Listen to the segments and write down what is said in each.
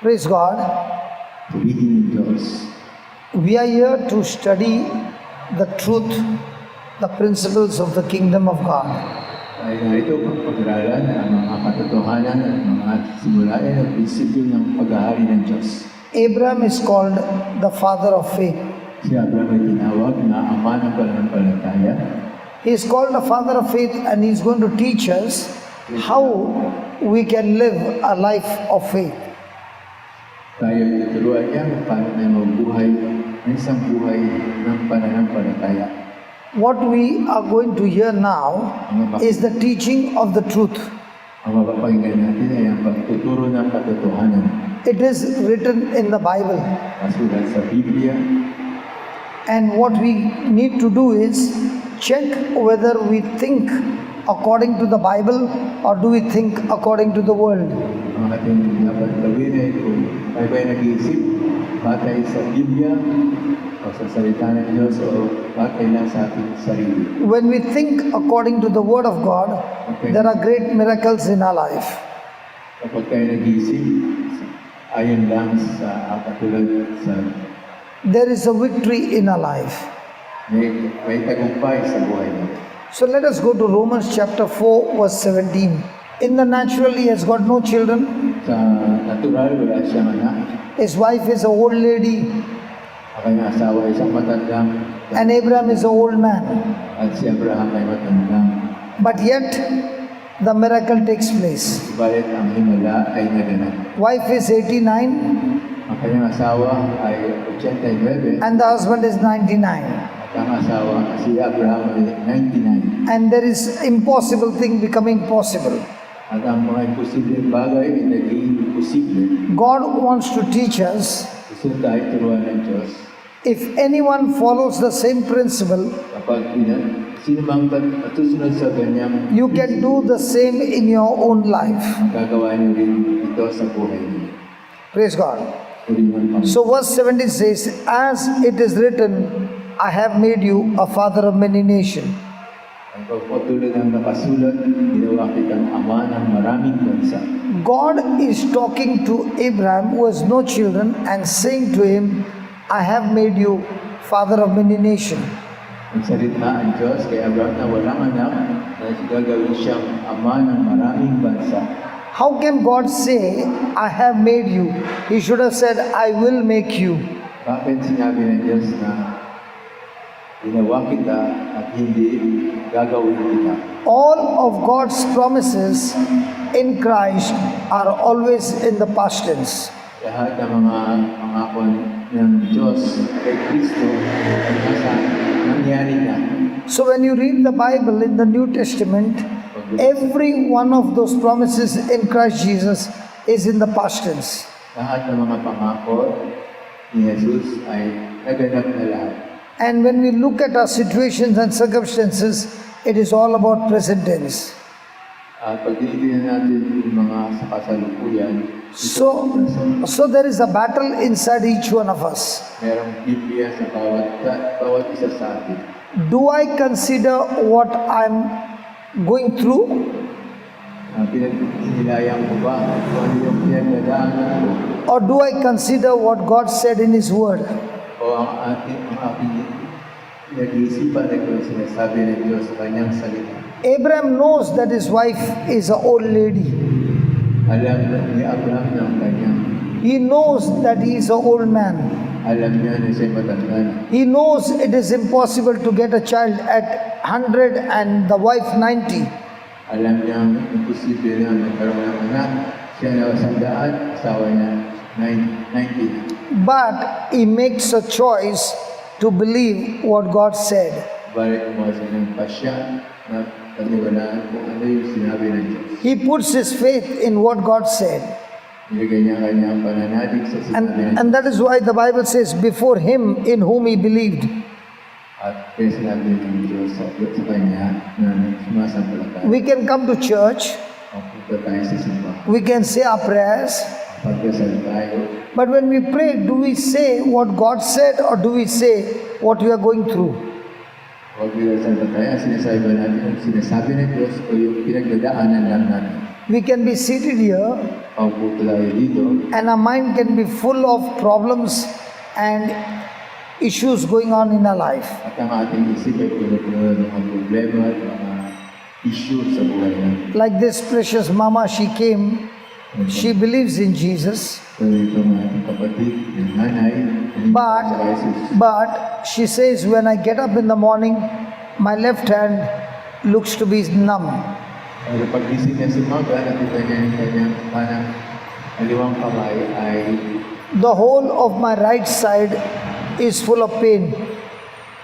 Praise God. Purihin ng Diyos. We are here to study the truth, the principles of the kingdom of God. Ay narito ang pag-aralan ang mga katotohanan at mga simulain at prinsipyo ng paghahari ng Diyos. Abraham is called the father of faith. Si Abraham ay tinawag na ama ng pananampalataya. He is called the father of faith, and he is going to teach us how we can live a life of faith. Tayo ay tuturuan niya kung paano tayo mabuhay ng isang buhay ng pananampalataya. What we are going to hear now is the teaching of the truth. Ang mapapakinggan natin ay ang pagtuturo ng katotohanan. It is written in the Bible, Kasulat sa Biblia, and what we need to do is check whether we think according to the Bible or do we think according to the world. ang ating dapat gawin ay kung tayo ba'y nag-iisip batay sa Biblia o sa salita ng Diyos o batay lang sa ating sarili. When we think according to the word of God, there are great miracles in our life. Kapag tayo nag-iisip, ayon lang sa katulad sa There is a victory in our life. may tagumpay sa buhay natin. So let us go to Romans chapter 4 verse 17. In the natural, he has got no children. Sa natural, wala siyang anak. His wife is an old lady, Ang kanyang asawa ay isang matandang and Abraham is an old man. at si Abraham ay matandang. But yet, the miracle takes place. Subalit ang himala ay naganap. Wife is 89 Ang kanyang asawa ay 89 and the husband is 99. at ang asawa si Abraham ay 99. And there is impossible thing becoming possible. At ang mga imposibleng bagay ay naging posible. God wants to teach us, Gusto tayo turuan ng Diyos. if anyone follows the same principle, Kapag sino mang matusunod sa kanyang, you can do the same in your own life. gagawa niyo rin ito sa buhay niyo. Praise God. Purihan ang So verse 17 says, as it is written, I have made you a father of many nations. Ang pagpatuloy ng nakasulat, ginawa kitang ama ng maraming bansa. God is talking to Abraham who has no children and saying to him, I have made you father of many nations. Ang salita ang Diyos kay Abraham na walang anak na gagawin siyang ama ng maraming bansa. How can God say, I have made you? He should have said, I will make you. Bakit sinabi ng Diyos na ginawa kita at hindi gagawin kita? All of God's promises in Christ are always in the past tense. Lahat ng mga pangako ng Diyos kay Kristo ay nasa nangyari na. So when you read the Bible in the New Testament, every one of those promises in Christ Jesus is in the past tense. Lahat ng mga pangako ni Jesus ay naganap na lahat. And when we look at our situations and circumstances, it is all about present tense. At pag tinitingnan natin yung mga sa kasalukuyan, So there is a battle inside each one of us. merong Biblia sa bawat isa sa atin. Do I consider what I'm going through, Pinagnilayan ko ba kung ano yung pinagdadaanan ko or do I consider what God said in His Word? o ang aking pinag-iisipan ay kung sinasabi ng Diyos sa kanyang salita. Abraham knows that his wife is an old lady. Alam ni Abraham ng kanyang, He knows that he is an old man. alam niya na siya'y matanda na. He knows it is impossible to get a child at 100 and the wife 90. Alam niya imposible na magkaroon ng anak. Siya na 100, asawa niya 90. But he makes a choice to believe what God said. Balik mo siya ng pasya na paniwalaan kung ano yung sinabi ng Diyos. He puts his faith in what God said. Nilagay niya kanyang pananalig sa sinabi ng Diyos. And that is why the Bible says, before him in whom he believed. At kaya sinabi ng Diyos sa kanya na sumasampalataya. We can come to church, O punta tayo sa simbahan. we can say our prayers, Pagkasal tayo. but when we pray, do we say what God said or do we say what we are going through? Huwag pinagsalita tayo. Sinasabi ba natin ang sinasabi ng Diyos o yung pinagdadaanan lang natin? We can be seated here paupo tayo dito, and our mind can be full of problems and issues going on in our life. at ang ating isip ay puno-puno ng mga problema at mga issue sa buhay natin. Like this precious mama, she came, she believes in Jesus, So itong ating kapatid, yung nanay, but sa Jesus. but she says, when I get up in the morning, my left hand looks to be numb. Pero pag-isip niya si Mama, nakita niya yung kanyang parang kaliwang kamay ay The whole of my right side is full of pain.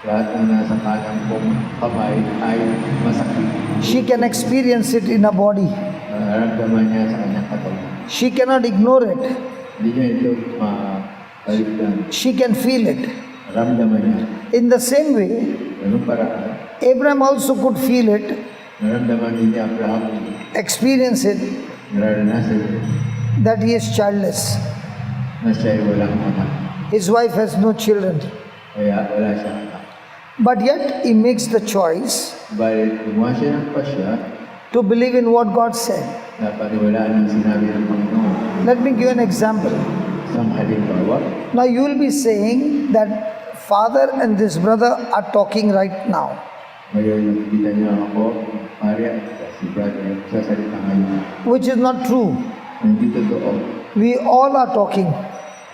lahat ng nasa kanang kong kamay ay masakit. She can experience it in her body. Nararamdaman niya sa kanyang katawan. She cannot ignore it. Hindi niya ito makaligtan. She can feel it. Naramdaman niya. In the same way, Ganun paraan. Abraham also could feel it, Naramdaman din ni Abraham, experience it, nararanasan niya that he is childless. na siya ay walang anak. His wife has no children. Kaya wala siyang anak. But yet he makes the choice Balit gumawa siya ng pasya to believe in what God said. na paniwalaan ang sinabi ng Panginoon. Let me give an example. Isang halimbawa, Now you will be saying that father and this brother are talking right now. ngayon nakikita niyo ako, pare at si brother, sasalita ngayon. Which is not true. Hindi totoo. We all are talking.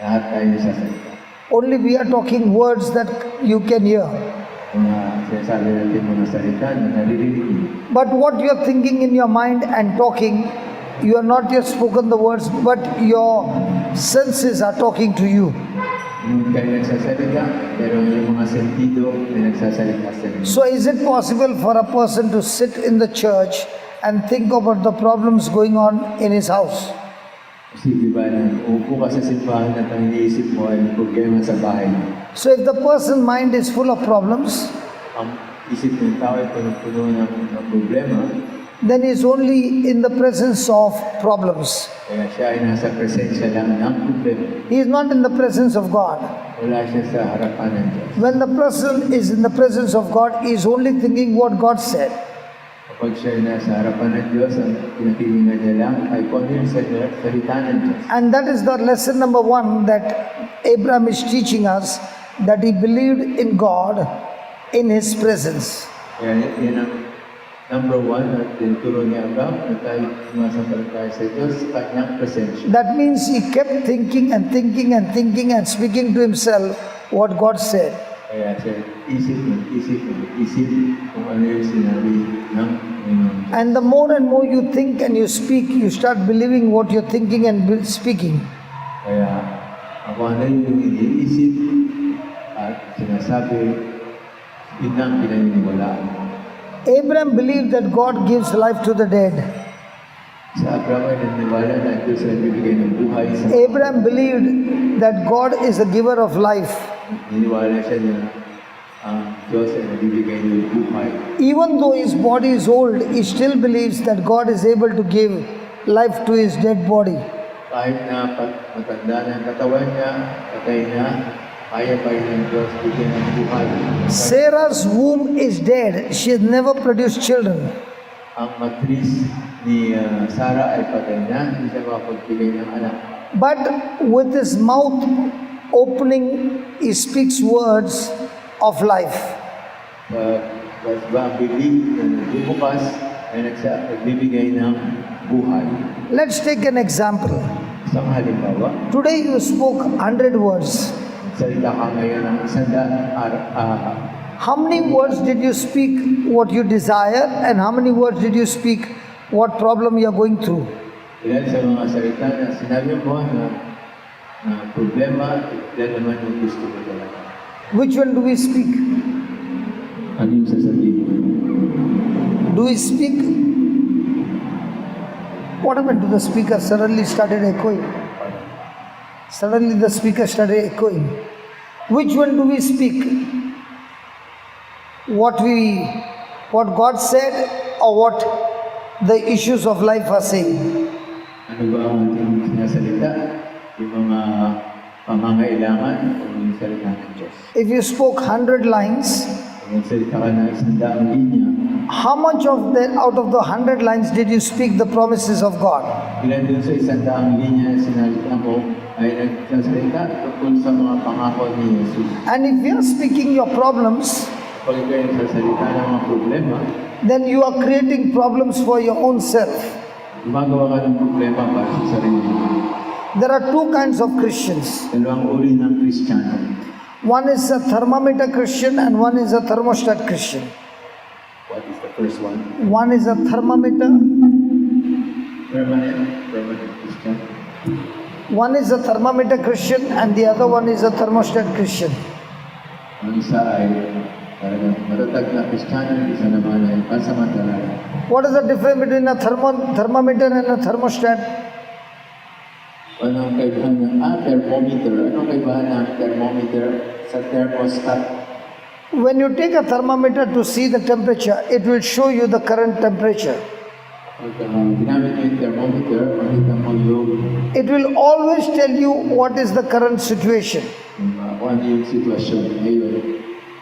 Lahat tayo sasalita. Only we are talking words that you can hear. Mga sinasabi natin mga salita na naririnig niyo. But what you are thinking in your mind and talking, you are not yet spoken the words, but your senses are talking to you. Yung kayo nagsasalita, pero yung mga sentido na nagsasalita sa inyo. So is it possible for a person to sit in the church and think about the problems going on in his house? Kasi di ba na upo ka sa simbahan at ang iniisip mo ay problema sa bahay mo. So if the person's mind is full of problems, Ang isip ng tao ay puno ng problema, then he is only in the presence of problems. kaya siya ay nasa presensya lang ng problema. He is not in the presence of God. Wala siya sa harapan ng Diyos. When the person is in the presence of God, he is only thinking what God said. Kapag siya ay nasa harapan ng Diyos, ang pinakinggan niya lang ay kung ano yung salita ng Diyos. And that is the lesson number 1 that Abraham is teaching us, that he believed in God in his presence. Kaya yan ang number 1 na tinuturo ni Abraham na tayo sumasampalataya sa Diyos sa kanyang presensya. That means he kept thinking and thinking and thinking and speaking to himself what God said. Kaya siya isip kung ano yung sinabi ng Panginoon. And the more and more you think and you speak, you start believing what you're thinking and speaking. Kaya ako ano yung iniisip at sinasabi, yun ang pinaniniwalaan. Abraham believed that God gives life to the dead. Sa Abraham ay naniniwala na Diyos ay bibigay ng buhay sa Abraham believed that God is the giver of life. Naniniwala siya na ang Diyos ay nagbibigay ng buhay. Even though his body is old, he still believes that God is able to give life to his dead body. Kahit na matanda na ang katawan niya, patay na, kaya pa rin ng Diyos bigyan ng buhay. Sarah's womb is dead. She has never produced children. Ang matris ni Sarah ay patay na, hindi siya makapagbigay ng anak. But with his mouth opening, he speaks words of life. Ba ang bibig na nagbubukas ay nagbibigay ng buhay. Let's take an example. Isang halimbawa, Today you spoke 100 words. salita ka ngayon ng 100 How many words did you speak what you desire, and how many words did you speak what problem you are going through? Ilan sa mga salita na sinabi mo na problema, ilan naman yung gusto mo talaga. Which one do we speak? Ano yung sasabihin mo? Do we speak? What happened to the speaker? Suddenly started echoing. Suddenly the speaker started echoing. Which one do we speak? What God said, or what the issues of life are saying? Ano ba ang ating sinasalita? Yung mga pangangailangan o yung salita ng Diyos? If you spoke 100 lines, Nagsalita ka na 100 linya. how much of that out of the 100 lines did you speak the promises of God? Ilan dun sa 100 linya na sinalita mo ay nagsasalita tungkol sa mga pangako ni Jesus. And if you are speaking your problems, Pag ikaw nagsasalita ng mga problema, then you are creating problems for your own self. gumagawa ka ng problema para sa sarili mo. There are two kinds of Christians. Dalawang uri ng Kristiyano. One is a thermometer Christian and one is a thermostat Christian. What is the first one? One is a thermometer, Permanent Christian. one is a thermometer Christian and the other one is a thermostat Christian. Ang isa ay talagang matatag na Kristiyano, isa naman ay pansamantala. What is the difference between a thermometer and a thermostat? Anong kaibahan ng thermometer? Anong kaibahan ng thermometer sa thermostat? When you take a thermometer to see the temperature, it will show you the current temperature. Pag ginamit mo yung thermometer, makita mo yung It will always tell you what is the current situation. kung ano yung sitwasyon ngayon.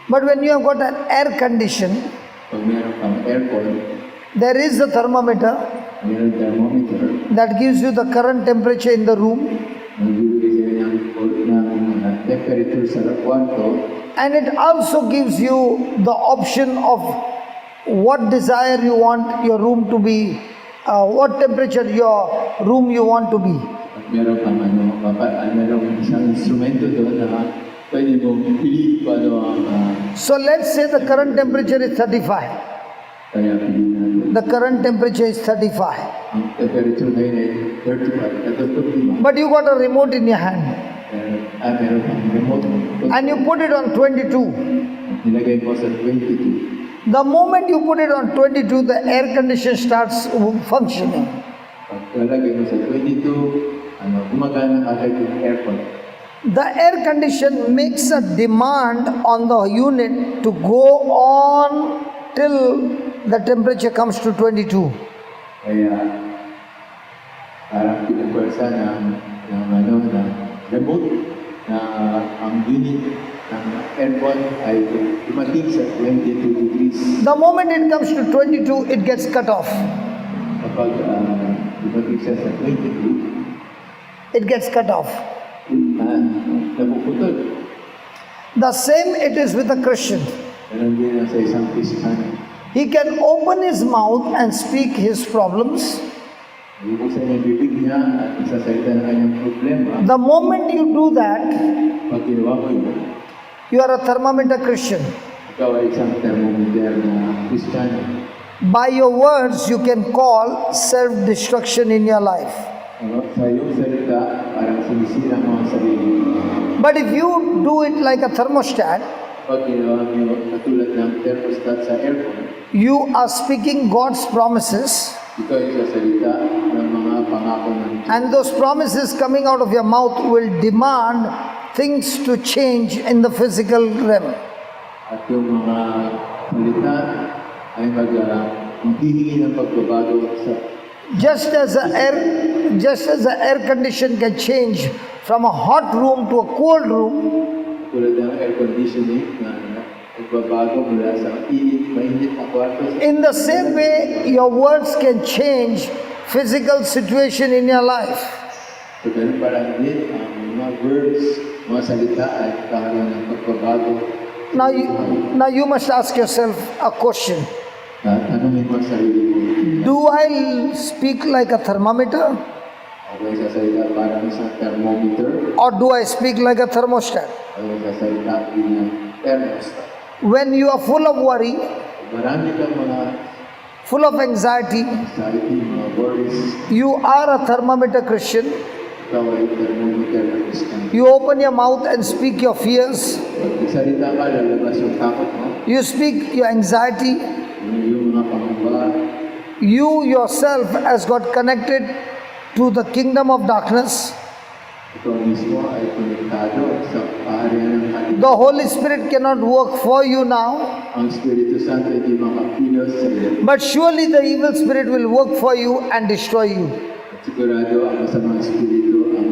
But when you have got an air condition, Pag meron kang aircon, there is a thermometer meron thermometer, that gives you the current temperature in the room, nagbibigay sa'yo ng temperature sa kwarto, and it also gives you the option of what desire you want your room to be, what temperature your room you want to be. at meron kang meron isang instrumento doon na pwede mong pili kung ano ang So let's say the current temperature is 35. kaya pili natin. The current temperature is 35. Ang temperature ngayon ay 35, at 35. But you got a remote in your hand Meron kang remote. and you put it on 22. Nilagay mo sa 22. The moment you put it on 22, the air conditioner starts functioning. Pag nilagay mo sa 22, gumagana agad yung aircon. The air condition makes a demand on the unit to go on till the temperature comes to 22. Kaya parang pinapwersa ng remote na ang unit ng aircon ay dumating sa 22 degrees. The moment it comes to 22, it gets cut off. Kapag dumating siya sa 22, It gets cut off. napuputol. The same it is with a Christian. Ganon din ang sa isang Kristiyano. He can open his mouth and speak his problems. Bubuksan niya yung bibig niya at magsasalita ng kanyang problema. The moment you do that, Pag ginawa mo yun, you are a thermometer Christian. ikaw ay isang thermometer na Kristiyano. By your words, you can call self-destruction in your life. Sa iyong salita, parang sinisira mo ang sarili mo. But if you do it like a thermostat, Pag ginawa mo katulad ng thermostat sa aircon, you are speaking God's promises, ito ay sasalita ng mga pangako ng Diyos. and those promises coming out of your mouth will demand things to change in the physical realm. At yung mga salita ay maghihingi ng pagbabago sa Just as the air condition can change from a hot room to a cold room, tulad ng air conditioning na nagbabago mula sa mainit na kwarto sa in the same way, your words can change physical situation in your life. So, ganun parang din ang mga words, mga salita ay karoon ng pagbabago. Now you must ask yourself a question. Tanungin mo ang sarili mo, Do I speak like a thermometer ako ay sasalita parang isang thermometer, or do I speak like a thermostat? ako ay sasalita bilang thermostat. When you are full of worry, Marami kang mga full of anxiety, anxiety, mga worries, you are a thermometer Christian. ikaw ay thermometer na Kristiyan. You open your mouth and speak your fears. Pag nagsalita ka, lalabas yung takot mo, You speak your anxiety. yung mga pangamba, You yourself has got connected to the kingdom of darkness. ikaw mismo ay konektado sa kaharian ng halimutan. The Holy Spirit cannot work for you now, Ang Espiritu Santo hindi makakilos sa iyo. but surely the evil spirit will work for you and destroy you. At sigurado ang masamang Espiritu ang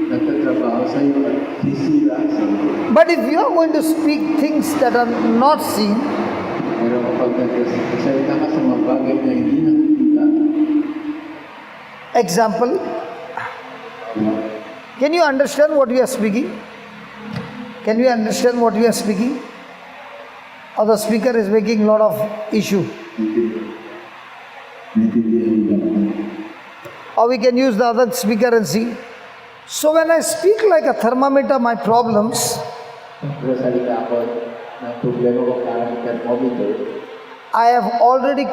nagtatrabaho sa sa'yo at sisira sa iyo. But if you are going to speak things that are not seen, Pero kapag nagsasalita ka sa mga bagay na hindi nakikita, example, can you understand what we are speaking? Can you understand what we are speaking? Or the speaker is making a lot of issue? Or we can use the other speaker and see. So when I speak like a thermometer, my problems, Pero salita ako ng problema ko parang thermometer, I have already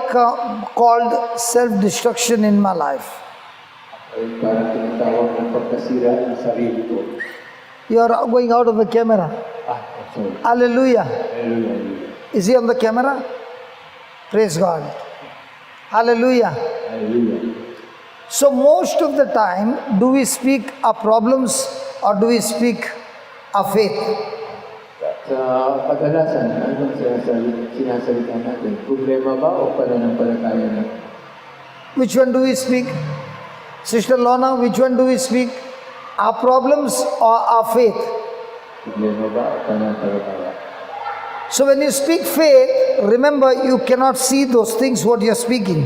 called self-destruction in my life. ay parang tinatawag ng pagkasira ng sarili ko. You are going out of the camera. Sorry. Hallelujah. Hallelujah. Is he on the camera? Praise God. Hallelujah. Hallelujah. So most of the time, do we speak our problems or do we speak our faith? Sa kadalasan, ano sinasalita natin? Problema ba o pananampalataya natin? Which one do we speak? Sister Lorna, which one do we speak? Our problems or our faith? Problema ba o pananampalataya? So when you speak faith, remember you cannot see those things what you are speaking.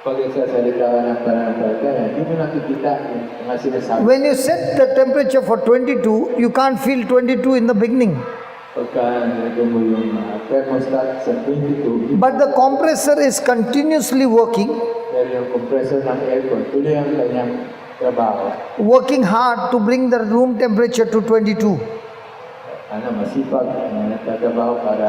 Pag nagsasalita ka ng pananampalataya, hindi mo nakikita yung mga sinasabi. When you set the temperature for 22, you can't feel 22 in the beginning. Pagka nilagay mo yung thermostat sa 22, But the compressor is continuously working, pero yung compressor ng aircon, tuloy ang kanyang trabaho. working hard to bring the room temperature to 22. Masipag na nagtatrabaho para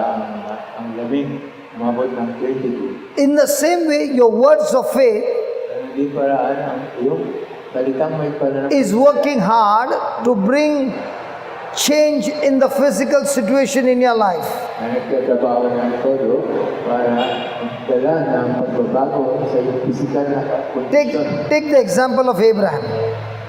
ang lamig umabot ng 22. In the same way, your words of faith Pero hindi paraan ang iyong salitang may pananampalataya is working hard to bring change in the physical situation in your life. na nagtatrabaho ng todo para dala ng pagbabago sa iyong physical na kondisyon. Take the example of Abraham.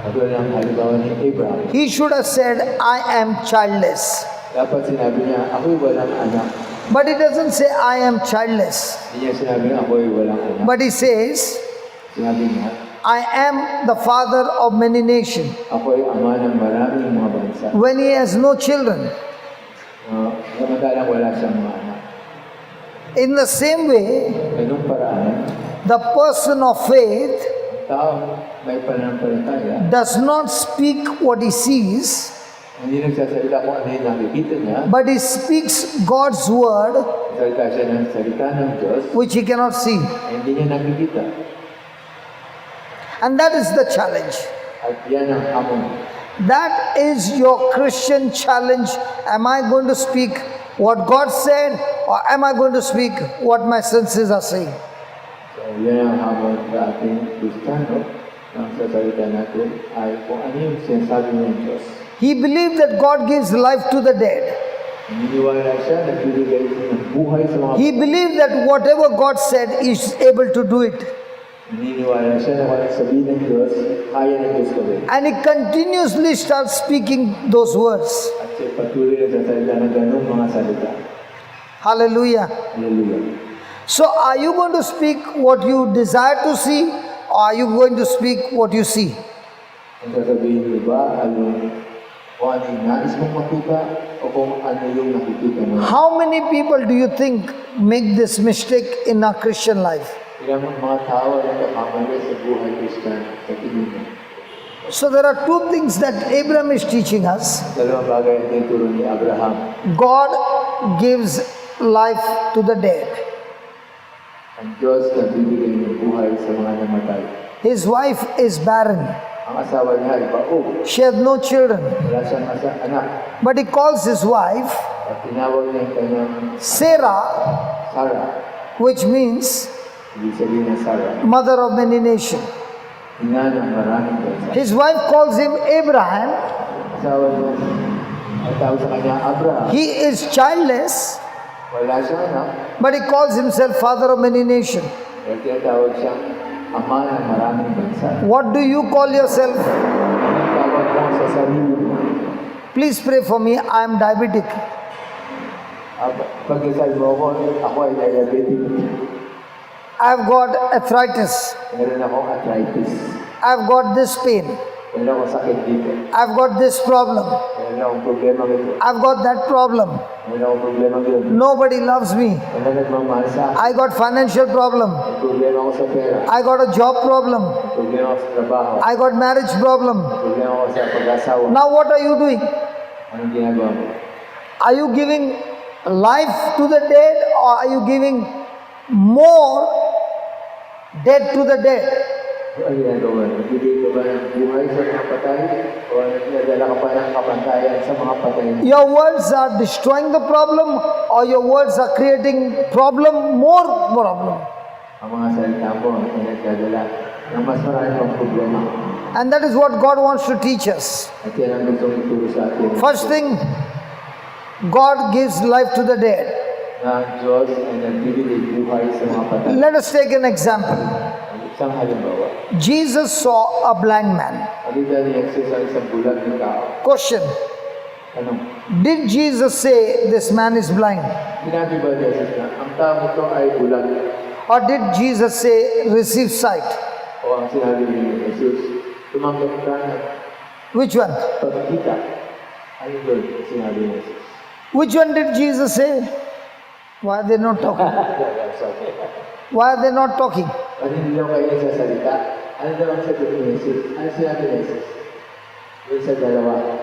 Katulad ng halimbawa ni Abraham. He should have said, I am childless. Dapat sinabi niya, ako'y walang anak. But he doesn't say, I am childless. Hindi niya sinabi, ako'y walang anak. But he says, Sinabi niya, I am the father of many nations. ako'y ama ng maraming mga bansa. When he has no children. Samantalang wala siyang mga anak. In the same way, Ganung paraan, the person of faith ang tao may pananampalataya, does not speak what he sees, hindi nagsasalita kung ano yung nakikita niya, but he speaks God's word, salita siya ng salita ng Diyos, which he cannot see. hindi niya nakikita. And that is the challenge. At yan ang hamon. That is your Christian challenge. Am I going to speak what God said, or am I going to speak what my senses are saying? So yan ang hamon sa ating Kristiyano, nang sa salita natin ay kung ano yung sinasabi ng Diyos. He believed that God gives life to the dead. Naniniwala siya, nagbibigay ng buhay sa mga He believed that whatever God said, He is able to do it. naniniwala siya na walang sabihin ng Diyos, kaya ng Diyos gawin. And he continuously starts speaking those words. At siya patuloy na sa salita ng ganong mga salita. Hallelujah. Hallelujah. So are you going to speak what you desire to see, or are you going to speak what you see? Ang sasabihin mo ba, kung ano yung nais mong makita, o kung ano yung nakikita mo? How many people do you think make this mistake in our Christian life? Ilang mga tao ang nakakamali sa buhay Kristiyan sa tingin mo. So there are two things that Abraham is teaching us. Dalawang bagay ang tinuturo ni Abraham. God gives life to the dead. Ang Diyos nagbibigay ng buhay sa mga namatay. His wife is barren. Ang asawa niya ay baog. She has no children. Wala siyang anak. But he calls his wife At tinawag niya yung kanyang Sarah, Sarah. which means Ibig sabihin ng Sarah. mother of many nations. Ina ng maraming bansa. His wife calls him Abraham. Asawa niya, ang tawag sa kanya, Abraham. He is childless, Wala siyang anak. but he calls himself father of many nations. Kaya tinatawag siyang ama ng maraming bansa. What do you call yourself? Ang tawag mo sa sarili mo. Please pray for me. I am diabetic. Pagkasal mo ako ay diabetic. I've got arthritis. Meron akong arthritis. I've got this pain. Meron akong sakit dito. I've got this problem. Meron akong problema dito. I've got that problem. Meron akong problema dito. Nobody loves me. Wala nagmamahal sa akin. I got financial problem. May problema ako sa pera. I got a job problem. May problema ako sa trabaho. I got marriage problem. May problema ako sa pag-asawa. Now what are you doing? Anong ginagawa mo? Are you giving life to the dead or are you giving more dead to the dead? Ano ang ginagawa mo? Nagbibigay ka ba ng buhay sa mga patay? O nagdadala ka pa ng kapantayan sa mga patay? Your words are destroying the problem or your words are creating more problem. Ang mga salita mo ay nagdadala ng mas marami pang problema. And that is what God wants to teach us. At yan ang gustong ituro sa atin. First thing, God gives life to the dead. Na ang Diyos ay nagbibigay buhay sa mga patay. Let us take an example. Isang halimbawa. Jesus saw a blind man. Nakita ni Jesus ang isang bulag ng tao. Question, Anong? did Jesus say this man is blind? Sinabi ba ni Jesus na ang tao ito ay bulag? Or did Jesus say receive sight? O ang sinabi ni Jesus, tumanggap ka na Which one? pagkita. Ano yun? Sinabi ni Jesus. Which one did Jesus say? Why are they not talking? Sorry. Why are they not talking? At hindi daw kayo nagsasalita. Ano daw ang sagot ni Jesus? Ano sinabi ni Jesus? Yung sa dalawa. Ang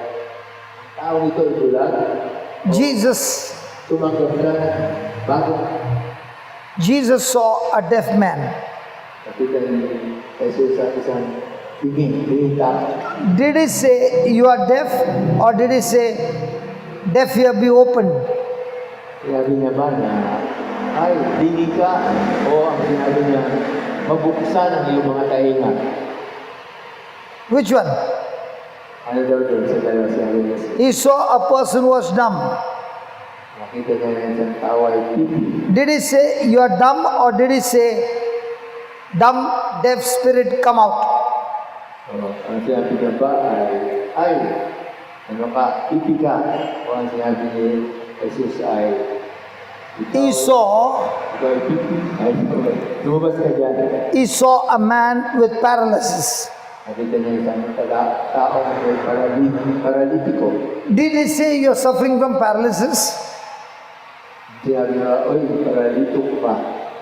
tao ito ay bulag. Jesus Tumanggap ka na bago. Jesus saw a deaf man. Nakita ni Jesus sa isang tingin tao. Did he say you are deaf or did he say deaf ear be opened? Sinabi niya ba na ay, dinig ka o ang sinabi niya mabuksan ang iyong mga tainga. Which one? Ano daw doon sa dalawa sinabi niya? He saw a person was dumb. Nakita niya na isang tao ay pipi. Did he say you are dumb or did he say dumb deaf spirit come out? Ang sinabi niya ba ay, ano ka, pipi ka. O ang sinabi ni Jesus ay, He saw ikaw ay pipi. Ay, lumabas ka dyan. he saw a man with paralysis. Nakita niya isang tao na may paralitiko. Did he say you're suffering from paralysis? Sinabi niya, oy, paralito ko pa.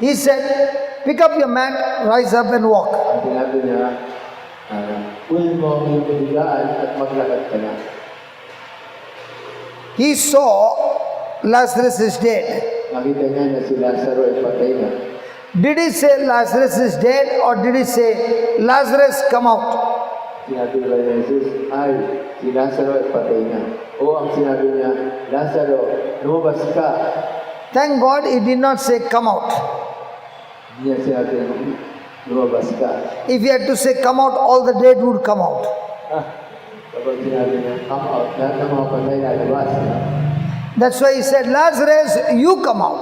He said, pick up your mat, rise up and walk. Ang sinabi niya, kunin mo ang iyong kabigaan at maglakad ka na. He saw Lazarus is dead. Nakita niya na si Lazaro ay patay na. Did he say Lazarus is dead or did he say Lazarus come out? Sinabi ba ni Jesus, ay, si Lazaro ay patay na. O ang sinabi niya, Lazaro, lumabas ka. Thank God he did not say come out. Hindi niya sinabi, lumabas ka. If he had to say come out, all the dead would come out. Kapag sinabi niya, come out, lahat ng mga patay na labas. That's why he said, Lazarus, you come out.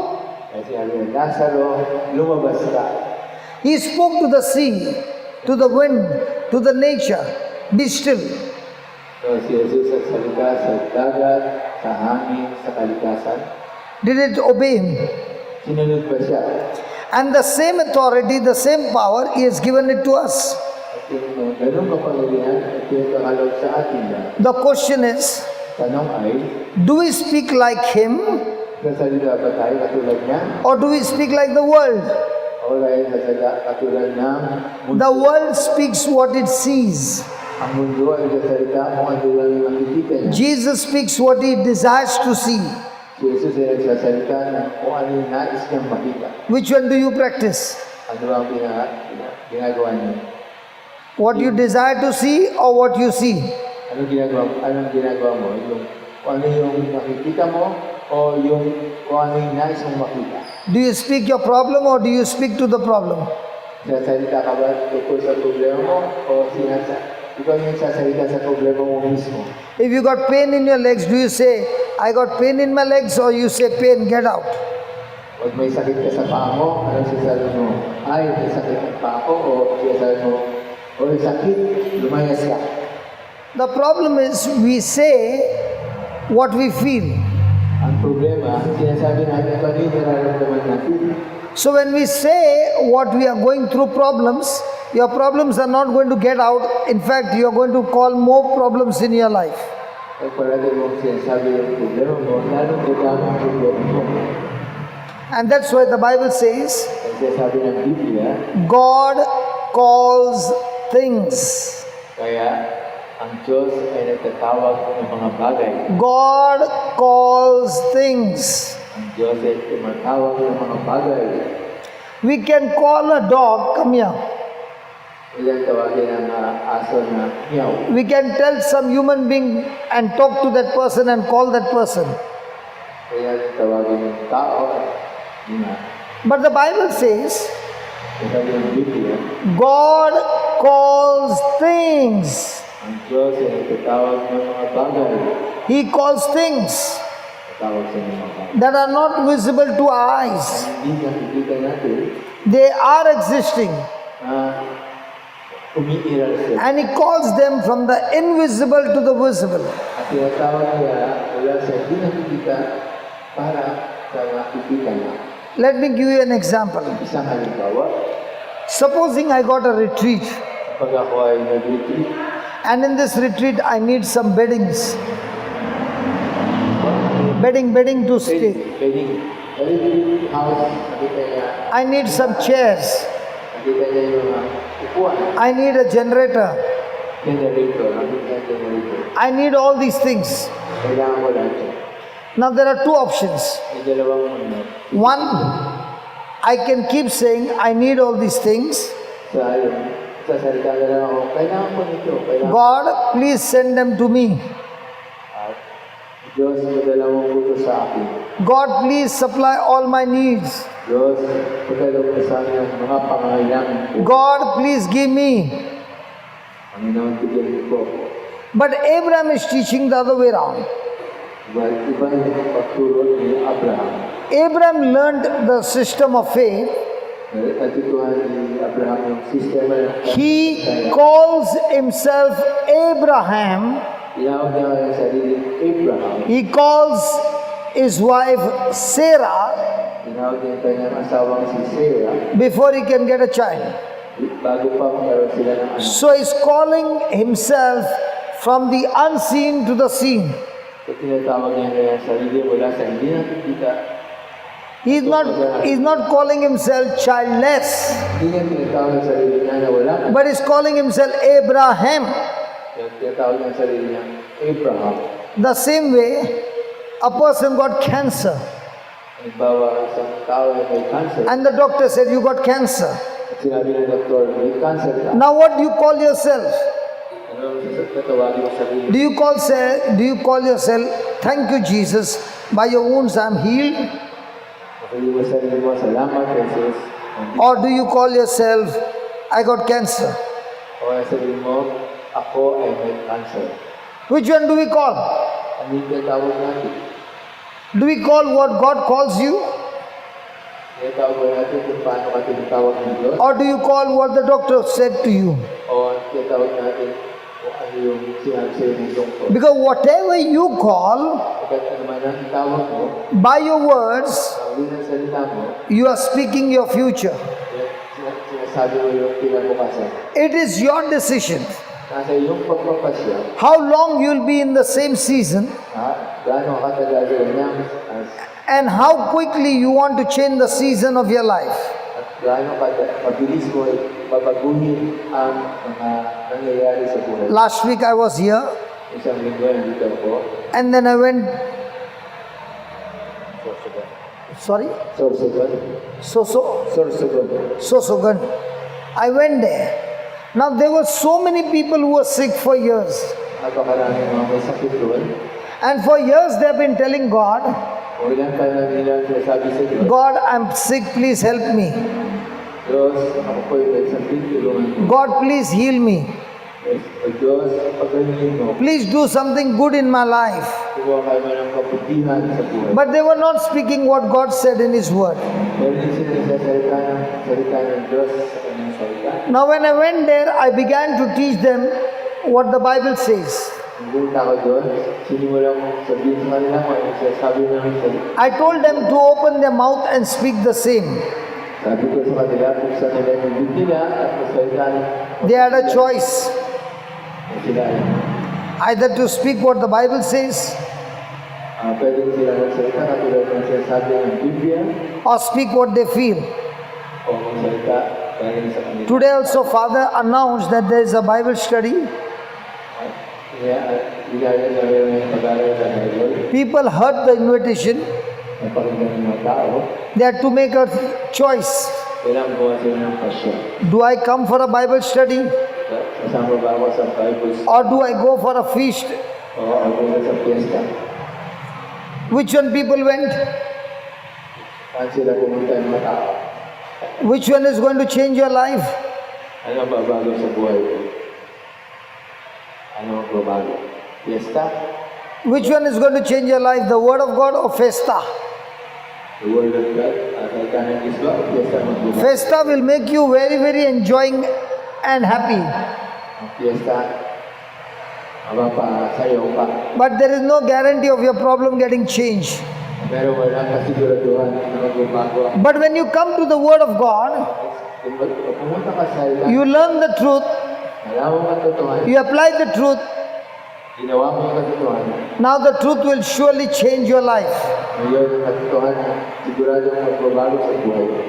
Kaya sinabi niya, Lazaro, lumabas ka. He spoke to the sea, to the wind, to the nature, be still. So si Jesus ay salita sa dagat, sa hangin, sa kalikasan. Did it obey him? Sinunod ba siya? And the same authority, the same power, he has given it to us. At yung ganun kapangyarihan at pinagkakalog sa atin na The question is, tanong ay, do we speak like him nasalita ba tayo katulad niya? or do we speak like the world? O dahil nasalita katulad ng mundo? The world speaks what it sees. Ang mundo ay nasalita kung ano lang yung nakikita niya. Jesus speaks what he desires to see. Si Jesus ay nagsasalita ng kung ano yung nais niyang makita. Which one do you practice? Ano ang ginagawa niya? What you desire to see or what you see? Anong ginagawa mo? Yung, kung ano yung nakikita mo o kung ano yung nais mong makita? Do you speak your problem or do you speak to the problem? Sasalita ka ba tungkol sa problema mo o ikaw yung sasalita sa problema mo mismo? If you got pain in your legs, do you say, I got pain in my legs or you say, pain, get out? Pag may sakit ka sa paa mo, anong sasabi mo? Ay, may sakit ang paa ko o sasabi mo, o may sakit, lumayas ka. The problem is we say what we feel. Ang problema, sinasabi natin kung ano yung nararamdaman natin. So when we say what we are going through problems, your problems are not going to get out. In fact, you are going to call more problems in your life. Ay parati mong sinasabi yung problema mo, lalong dadami ang problema mo. And that's why the Bible says, Kasi sabi ng Biblia, God calls things. kaya ang Diyos ay nagtatawag ng mga bagay. God calls things. Ang Diyos ay tumatawag ng mga bagay. We can call a dog, come here. Ilan tawagin ang aso na meow. We can tell some human being and talk to that person and call that person. Ilan tawagin ng tao na But the Bible says, sabi ng Biblia, God calls things. ang Diyos ay nagtatawag ng mga bagay. He calls things Tatawag sa mga bagay. that are not visible to our eyes. Hindi nakikita natin They are existing. na umiiral sila. And He calls them from the invisible to the visible. At tinatawag niya mula sa hindi nakikita para sa nakikita na. Let me give you an example. Isang halimbawa, Supposing I got a retreat, kapag ako ay nag-retreat, and in this retreat I need some beddings. Bedding to stay. pwedeng house, nakita niya, I need some chairs. nakita niya yung mga upuan, I need a generator. generator, nakita niya generator. I need all these things. Kailangan mo lahat siya. Now there are two options. May dalawang ano, One, I can keep saying I need all these things. sa salita na lang ako, kailangan ko nito, kailangan God, please send them to me. at Diyos, madala mo po ito sa akin. God, please supply all my needs. Diyos, padala mo sa akin ang mga pangangailangan ko. God, please give me. Panginoon, bigyan ko. But Abraham is teaching the other way around. Iba yung pagturo ni Abraham. Abraham learned the system of faith. Natutuhan ni Abraham yung sistema ng He calls himself Abraham. tinawag niya ang sariling Abraham. He calls his wife Sarah Tinawag niya ang kanyang asawang si Sarah before he can get a child. bago pa magkaroon sila ng anak. So he's calling himself from the unseen to the seen. So tinatawag niya ang kanyang sarili mula sa hindi nakikita. He's not calling himself childless, Hindi niya tinatawag ang sarili niya na wala na. but he's calling himself Abraham. Tinatawag niya ang sarili niya Abraham. The same way, a person got cancer, Halimbawa, isang tao na may cancer. and the doctor said, "You got cancer." At sinabi ng doktor, may cancer ka. Now, what do you call yourself? Ano ang tatawagin mo sa sarili? Do you call yourself, "Thank you, Jesus, by your wounds I'm healed"? Sabihin mo sa sarili mo, salamat, Jesus. Or do you call yourself, "I got cancer"? O sabihin mo, ako ay may cancer. Which one do we call? Ano yung tinatawag natin? Do we call what God calls you? Tinatawag natin kung paano ka tinatawag ng Diyos? Or do you call what the doctor said to you? O tinatawag natin kung ano yung sinabi sa'yo ng doktor? Because whatever you call, Pagkat ano man ang tawag mo, by your words, tawagin ang salita mo, you are speaking your future. sinasabi mo yung kinabukasan. It is your decision Nasa iyong pagpapasya, how long you'll be in the same season gaano katagal sa niya, and how quickly you want to change the season of your life. at gaano mabilis mo babaguhin ang mga nangyayari sa buhay. Last week I was here, Isang linggo nandito ako, and then I went, sorry, Sosogan. I went there. Now there were so many people who were sick for years, napakaraming mga may sakit doon. and for years they have been telling God, O ilang taon nila sinasabi sa Diyos, "God, I'm sick, please help me. Diyos, ako po'y may sakit, tulungan mo. God, please heal me. O Diyos, pagkainin mo, Please do something good in my life." kuha kayo man ng kabutihan sa buhay. But they were not speaking what God said in His Word. Pero hindi sila salita ng Diyos sa kanyang salita. Now when I went there, I began to teach them what the Bible says. Nung punta ko doon, sinimulan mo sabihin sa kanila kung ano sinasabi ng salita. I told them to open their mouth and speak the same. Sabi ko sa kanila, kung saan nila yung bibig nila at magsalita ng They had a choice sila. either to speak what the Bible says Pwede sila magsalita katulad ng sinasabi ng Biblia or speak what they feel. o magsalita dahil sa kanila. Today also Father announced that there is a Bible study. Ligaya na meron yung pag-aaral sa Bible. People heard the invitation. Napakinggan ng mga tao. They had to make a choice. Kailangan gawa sila ng pasyon. Do I come for a Bible study Kasama ba ako sa Bible or do I go for a feast? o ako sa fiesta? Which one people went? Saan sila pumunta yung mga tao? Which one is going to change your life? Ano ang babago sa buhay ko? Ano ang babago? Fiesta? Which one is going to change your life? The Word of God or Festa? The Word of God? At kanan is ba? Fiesta magbubuhay? Festa will make you very, very enjoying and happy. Ang fiesta, mapapasayaw ka. But there is no guarantee of your problem getting changed. Pero walang kasiguraduhan na magbabago. But when you come to the Word of God, Kung pumunta ka sa ilan, you learn the truth, alam mo ang katotohanan, you apply the truth. ginawa mo ang katotohanan. Now the truth will surely change your life. Ngayon, ang katotohanan, sigurado magbabago sa buhay mo.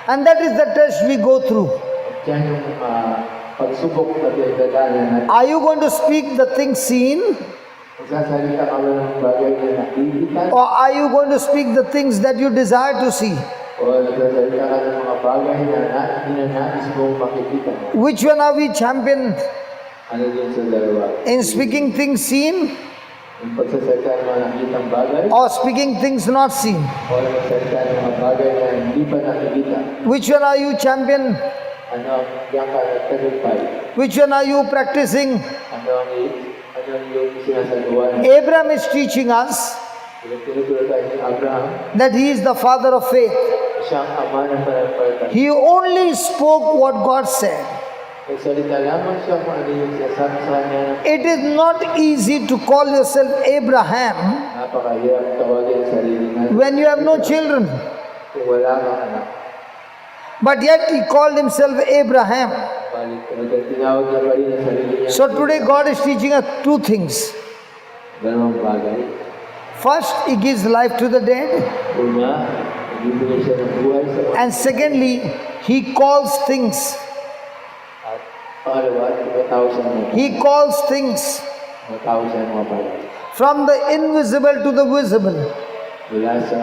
And that is the test we go through. At yan yung pagsubok na pinagdadaanan natin. Are you going to speak the things seen Magsasalita ka ba ng bagay na nakikita? or are you going to speak the things that you desire to see? O nagsasalita ka ng mga bagay na ninanais mong makikita mo? Which one are we champion Ano din sa dalawa? in speaking things seen Yung pagsasalita ng mga nakitang bagay or speaking things not seen? o nagsasalita ng mga bagay na hindi pa nakikita? Which one are you champion? Ano ang diyan ka nagtagumpay? Which one are you practicing? Ano ang yung sinasagawa? Abraham is teaching us Tinuturo tayo ni Abraham, that he is the father of faith. siyang ama ng panampalataya. He only spoke what God said. Nagsalita lamang siya kung ano yung sinasabi sa kanya. It is not easy to call yourself Abraham Napakahirap tawagin ang sarili natin when you have no children. kung wala kang anak. But yet he called himself Abraham. Balik talaga tinawag na pa rin ang sarili niya. So today God is teaching us two things. Dalawang bagay. First, he gives life to the dead. Una, nagbibigay siya ng buhay sa mga. And secondly, he calls things. At pangalawa, tumatawag sa mga. He calls things Tumatawag sa mga bagay. from the invisible to the visible. Mula sa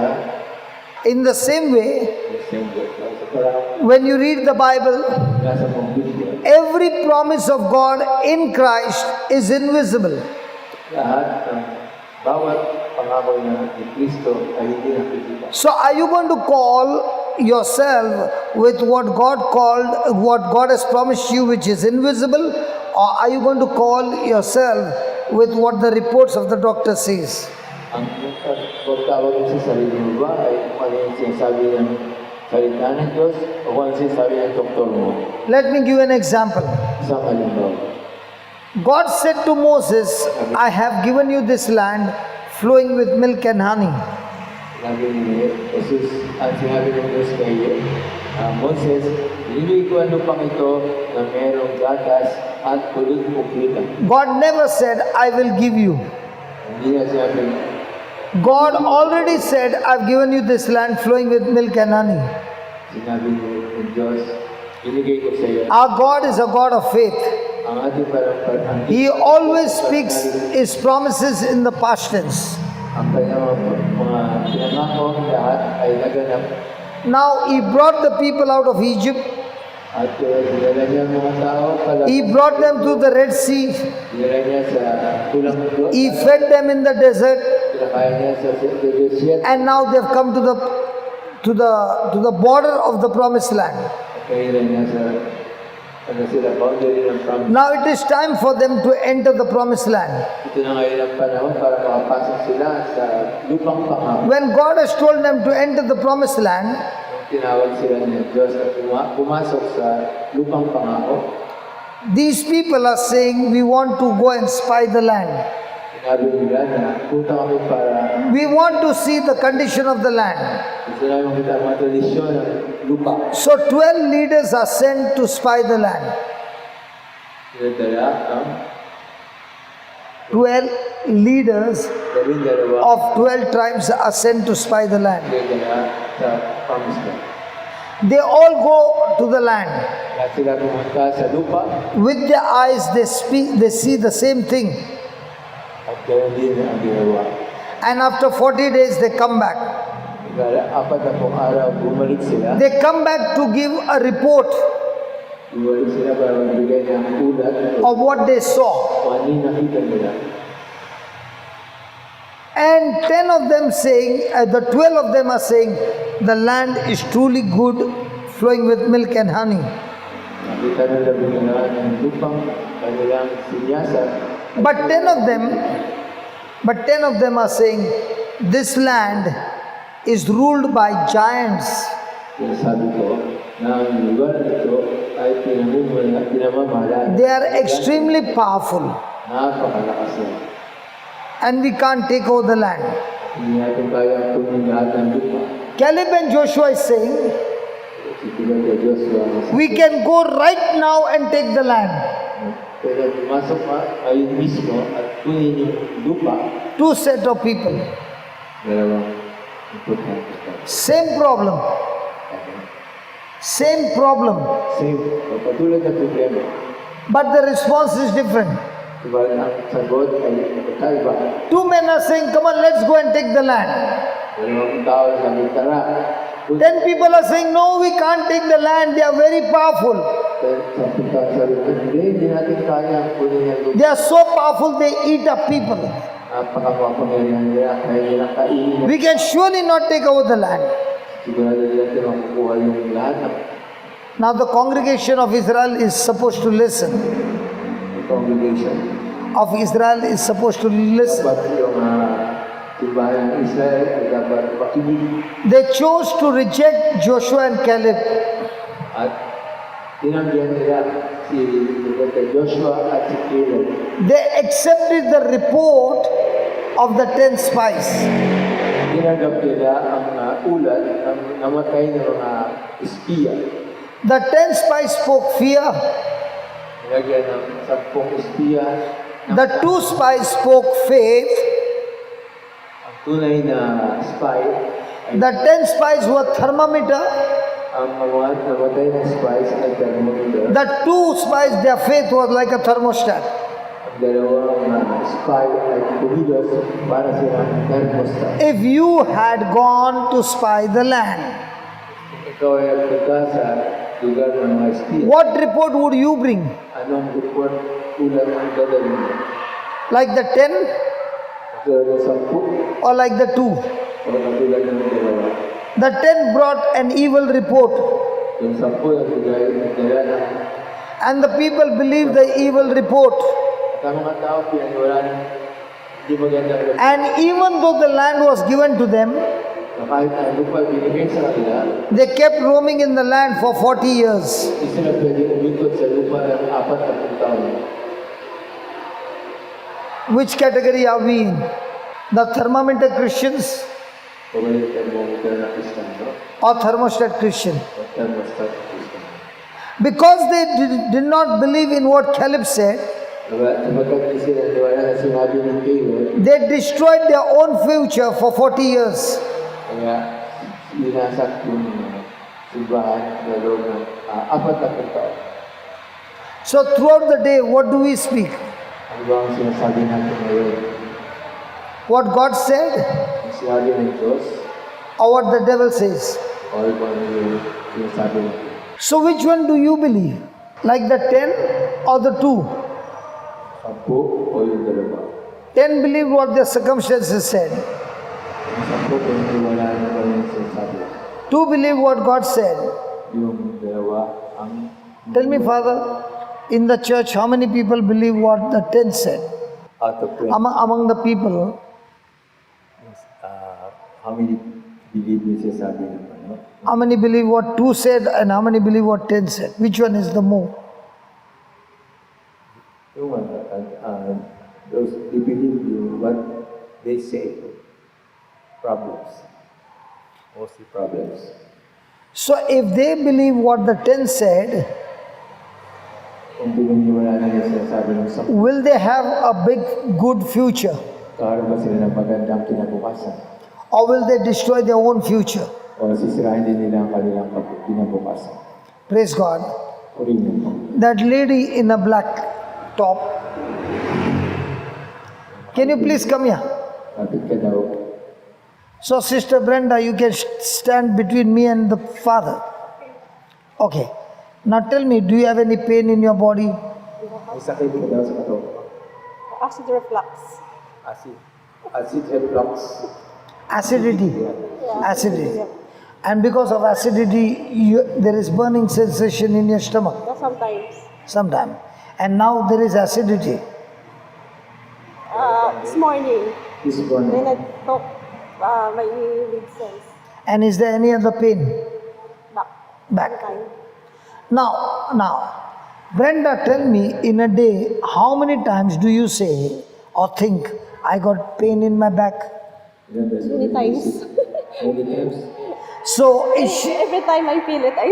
In the same way, December. Sa parang when you read the Bible, mula sa mga Biblia. every promise of God in Christ is invisible. Lahat ng bawat pangako na ni Kristo ay hindi nakikita. So are you going to call yourself with what God called, what God has promised you, which is invisible, or are you going to call yourself with what the reports of the doctor says? Ang pagtawag mo sa sarili mo ba ay kung ano yung sinasabi ng salita ng Diyos o kung ano yung sinasabi ng doktor mo? Let me give you an example. Isang halimbawa. God said to Moses, I have given you this land flowing with milk and honey. Sabi ni Jesus, ang sinabi ng Diyos kay Moses, binibigay ko ang lupang ito na mayroong gatas at kulot puplita. God never said, I will give you. Hindi na sinabi, God already said, I've given you this land flowing with milk and honey. sinabi ng Diyos, binigay ko sa iyo. Our God is a God of faith. Ang ating parampal, He always speaks His promises in the past tense. ang kanyang mga pinangako lahat ay naganap. Now He brought the people out of Egypt. At dinala niya ang mga tao pala. He brought them to the Red Sea. Dinala niya sa pulang mundo. He fed them in the desert. Pinakain niya sa desert. And now they've come to the border of the promised land. Kailan niya sa sila boundary ng promise. Now it is time for them to enter the promised land. Ito na ngayon ang panahon para makapasok sila sa lupang pangako. When God has told them to enter the promised land, Tinawag sila ni Diyos at pumasok sa lupang pangako. these people are saying, we want to go and spy the land. Sinabi nila na punta kami para We want to see the condition of the land. gusto namin makita ang mga tradisyon ng lupa. So 12 leaders are sent to spy the land. Sinadala ang 12 leaders 12 of 12 tribes are sent to spy the land. sinadala sa promised land. They all go to the land. Lahat sila pumunta sa lupa With their eyes they see the same thing. at ganoon din ang ginawa. And after 40 days they come back. Apat na pong araw, bumalik sila. They come back to give a report Bumalik sila para magbigay ng ulat of what they saw. kung ano yung nakita nila. And 10 of them saying, the 12 of them are saying, the land is truly good, flowing with milk and honey. Nakita nila bigla ng lupang kanilang sinyasa. But 10 of them are saying, this land is ruled by giants. Kaya sabi ko, na ang lugar nito ay pinamamahala. They are extremely powerful Napakalakas na. and we can't take over the land. Hindi natin kaya kunin lahat ng lupa. Caleb and Joshua is saying, Sitigan kay Joshua, we can go right now and take the land. pwede pumasok pa kayo mismo at kunin yung lupa. Two set of people. Dalawang importante pa. Same problem. Same problem. Same, patulad na problema. But the response is different. Diba ang sagot ay magkaiba. Two men are saying, come on, let's go and take the land. Dalawang tao sabi, tara. 10 people are saying, no, we can't take the land. They are very powerful. Hindi natin kaya kunin yung lupa. They are so powerful, they eat up people. Napakapapangyarihan nila, kaya nila kainin. We can surely not take over the land. Sigurado nila natin makukuha yung lahat ng Now the congregation of Israel is supposed to listen. congregation. Of Israel is supposed to listen. Dapat yung simbahan ng Israel ay dapat makinig They chose to reject Joshua and Caleb. at tinanggihan nila si Joshua at si Caleb. They accepted the report of the 10 spies. Tinanggap nila ang ulat ng namatay ng mga espiya. The 10 spies spoke fear. Nilagyan ng 10 espiya. The 2 spies spoke faith. Ang tunay na spy ay The 10 spies were thermometer. ang mga namatay na spies ay thermometer. The 2 spies, their faith was like a thermostat. Ang dalawang spy ay kumilos para silang thermostat. If you had gone to spy the land, Ikaw ay nagpunta sa lugar ng mga espiya. what report would you bring? Anong report ulat ang dadalhin mo? Like the 10 Katulad ng 10 or like the 2? o katulad ng dalawa. The 10 brought an evil report, Yung 10 ang bigay ng dala and the people believed the evil report. at ang mga tao pinaniwalaan hindi magandang report. And even though the land was given to them, Na kahit ang lupa binigay sa kanila, they kept roaming in the land for 40 years. hindi sila pwede umikot sa lupa ng 40 taon. Which category are we in? The thermometer Christians Pabalik thermometer na Kristiyano or thermostat Christian? o thermostat na Kristiyano. Because they did not believe in what Caleb said, Sapagkat hindi sila niwala na sinabi ng Caleb, they destroyed their own future for 40 years. kaya binasak yung simbahan na loob ng 40 taon. So throughout the day, what do we speak? Ano ba ang sinasabi natin ngayon? What God said Ang sinabi ng Diyos or what the devil says? o kung ano yung sinasabi natin? So which one do you believe? Like the 10 or the 2? 10 o yung dalawa? 10 believed what their circumstances said. Yung 10 pinaniwala na ba yung sinasabi? 2 believed what God said. Yung dalawa ang Tell me, Father, in the church, how many people believe what the 10 said? out of 20. Among the people, How many believe yung sinasabi naman? No? how many believe what 2 said and how many believe what 10 said? Which one is the more? Yung those they believe yung what they say. Problems. Mostly problems. So if they believe what the 10 said, Kung pininiwala nila sinasabi ng sa will they have a big good future? karoon ba sila ng magandang kinabukasan? Or will they destroy their own future? O sisirahin din nila ang kanilang kinabukasan? Praise God. Purihin mo. That lady in a black top, can you please come here? Kapit ka daw. So Sister Brenda, you can stand between me and the Father. Okay. Now tell me, do you have any pain in your body? May sakit ka daw sa katawan. Acid reflux. Acid reflux. Acidity. Acidity. And because of acidity, there is burning sensation in your stomach. Sometimes. Sometime. And now there is acidity. This morning, This one. when I took my lead sense And is there any other pain? back. Back. Time. Now, Brenda, tell me, in a day, how many times do you say or think, I got pain in my back? Many times. Many times. So, is she, Every time I feel it, I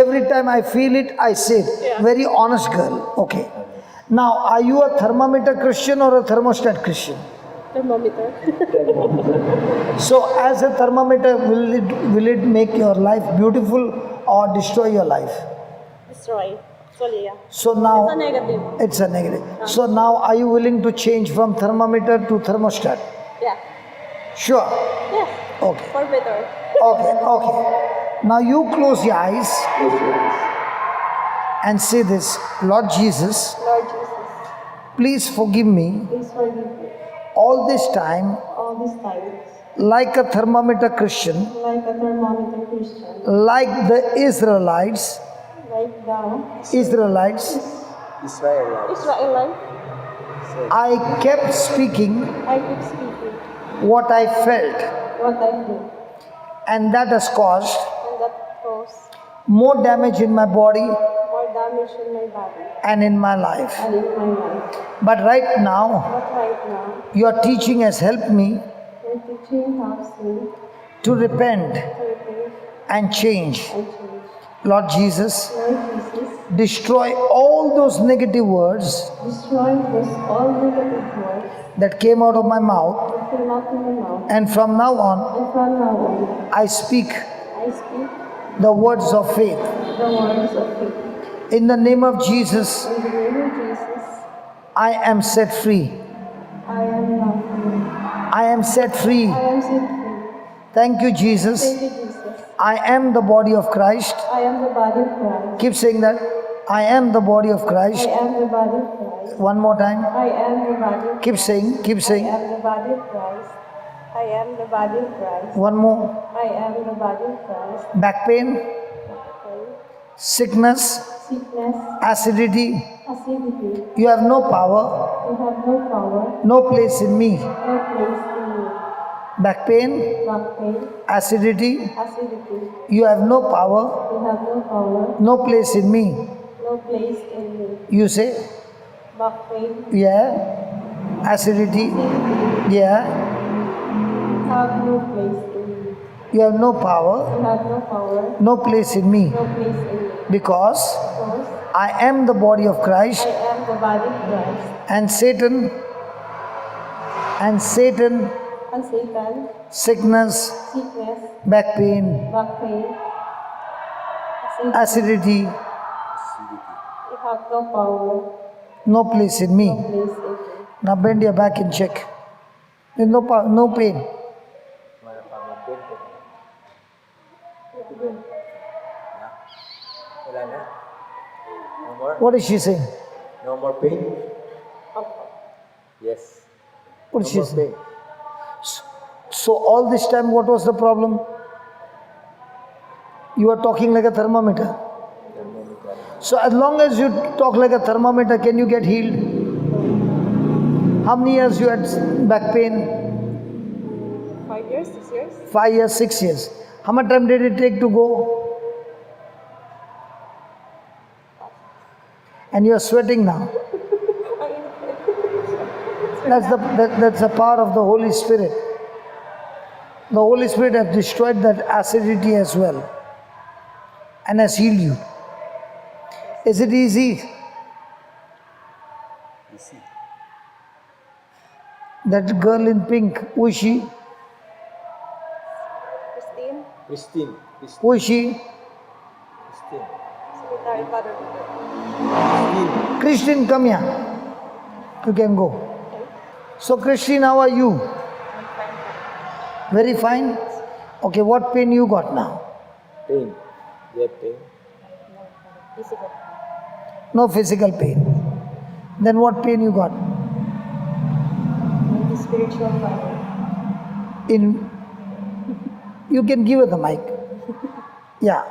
every time I feel it, I say it. Yeah. Very honest girl. Okay. Now, are you a thermometer Christian or a thermostat Christian? thermometer. So, as a thermometer, will it make your life beautiful or destroy your life? Destroy. Actually, yeah. So now, It's a negative. it's a negative. So now, are you willing to change from thermometer to thermostat? Yeah. Sure. Yes. Okay. For better. Okay. Now you close your eyes Close your eyes. and say this, Lord Jesus, Lord Jesus, please forgive me please forgive me all this time all these times, like a thermometer Christian, like a thermometer Christian, like the Israelites, like the Israelites, Israelite. I kept speaking I keep speaking what I felt, what I feel, and that has caused and that causes more damage in my body more damage in my body and in my life. and in my life. But right now, But right now, your teaching has helped me your teaching helps me to repent to repent and change. and change. Lord Jesus, Lord Jesus, destroy all those negative words destroy those all negative words that came out of my mouth, that came out in my mouth, and from now on, and from now on, I speak I speak the words of faith. the words of faith. In the name of Jesus, In the name of Jesus, I am set free. I am now free. I am set free. I am set free. Thank you, Jesus. Thank you, Jesus. I am the body of Christ. I am the body of Christ. Keep saying that. I am the body of I Christ. am the body of Christ. One more time. I am the body of Keep Christ. saying, keep I saying. am the body of Christ. I am the body of Christ. One more. I am the body of Christ. Back pain, Okay. sickness, Sickness, acidity. acidity, You have no power, you have no power, no place in me. no place in you. Back pain, Back pain, acidity. acidity, You have no power, you have no power, no place in me. no place in you. You say, Back pain, yeah. Acidity, acidity, yeah. have no place in you. You have no power, You have no power, no place in me. no place in you. Because Because I am the body of Christ, I am the body of Christ, and Satan, and Satan, sickness, sickness, back pain, back pain, acidity, acidity, you have no power, no place in me. no place in you. Now bend your back and check. There's no power, no pain. Wala na? No more? What is she saying? No more pain? Yes. What No is she more saying? pain. So all this time, what was the problem? You are talking like a thermometer. So as long as you talk like a thermometer, can you get healed? How many years you had back pain? 5 years, 6 years? 5 years, 6 years. How much time did it take to go? And you are sweating now. That's the power of the Holy Spirit. The Holy Spirit has destroyed that acidity as well and has healed you. Is it easy? That girl in pink, who is she? Christine, Who is she? Secretary Father. Christine, come here. You can go. So Christine, how are you? I'm fine. Very fine? Okay, what pain you got now? Pain. You have pain? No, physical. No physical pain. Then what pain you got? I'm the spiritual father. You can give her the mic. Yeah.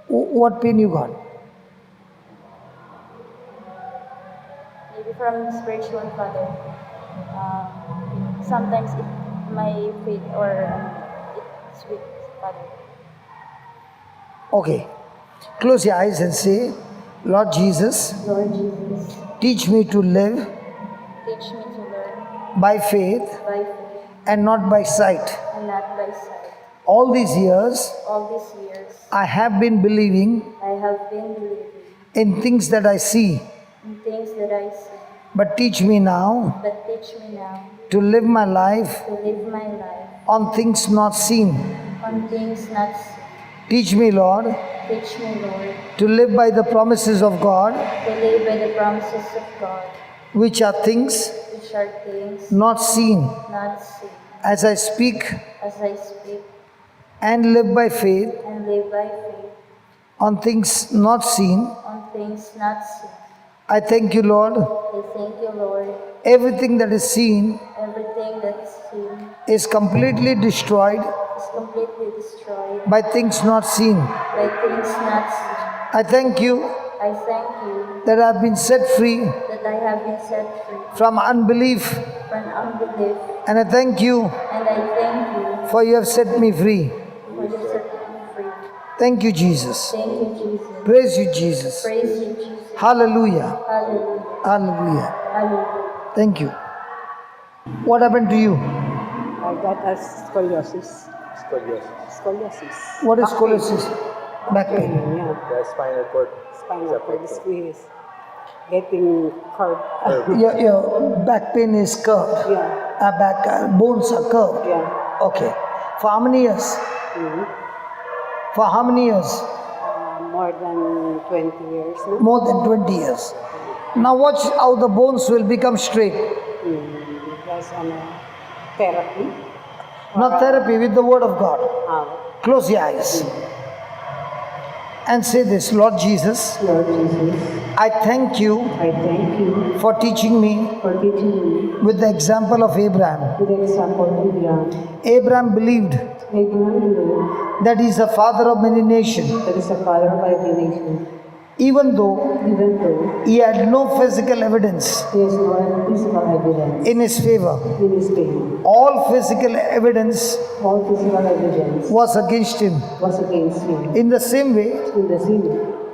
What pain you got? Maybe from spiritual father. Sometimes it my faith or it's weak, father. Okay. Close your eyes and say, Lord Jesus, Lord Jesus, teach me to live teach me to learn by faith by faith and not by sight. and not by sight. All these years, All these years, I have been believing I have been believing in things that I see. in things that I see. But teach me now But teach me now to live my life to live my life on things not seen. on things not seen. Teach me, Lord, Teach me, Lord, to live by the promises of God, to live by the promises of God, which are things which are things not seen. not seen. As I speak As I speak and live by faith and live by faith on things not seen, on things not seen. I thank you, Lord. I thank you, Lord. Everything that is seen Everything that is seen is completely destroyed is completely destroyed by things not seen. by things not seen. I thank you I thank you that I have been set free that I have been set free from unbelief, from unbelief, and I thank you and I thank you for you have set me free. for you set me free. Thank you, Jesus. Thank you, Jesus. Praise you, Jesus. Praise you, Jesus. Hallelujah. Hallelujah. Hallelujah. Hallelujah. Thank you. What happened to you? I got a scoliosis. Scoliosis. What is Back scoliosis? Back pain. pain. Yeah. The spinal cord. Spinal cord squeeze. Getting curved. Your back pain is curved. Yeah. Back bones are curved. Yeah. Okay. For how many years? Mhm. For how many years? More than 20 years now. More than 20 years. Now watch how the bones will become straight. That's therapy. Not therapy, with the word of God. Uh, Close your eyes and say this, Lord Jesus, Lord Jesus, I thank you I thank you for teaching me for teaching me with the example of Abraham. with the example of Abraham. Abraham believed Abraham believed that he is the father of many nations, that is the father of every nation, even though even though he had no physical evidence he has no physical evidence in his favor. in his favor. All physical evidence All physical evidence was against him. was against him. In the same way, In the same,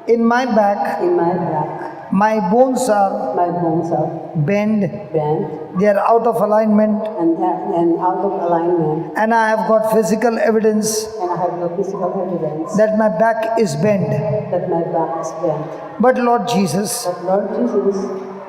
in my back, in my back, my bones are my bones are bent, bent they are out of alignment, and out of alignment, and I have got physical evidence and I have no physical evidence that my back is bent. that my back is bent. But Lord Jesus, But Lord Jesus,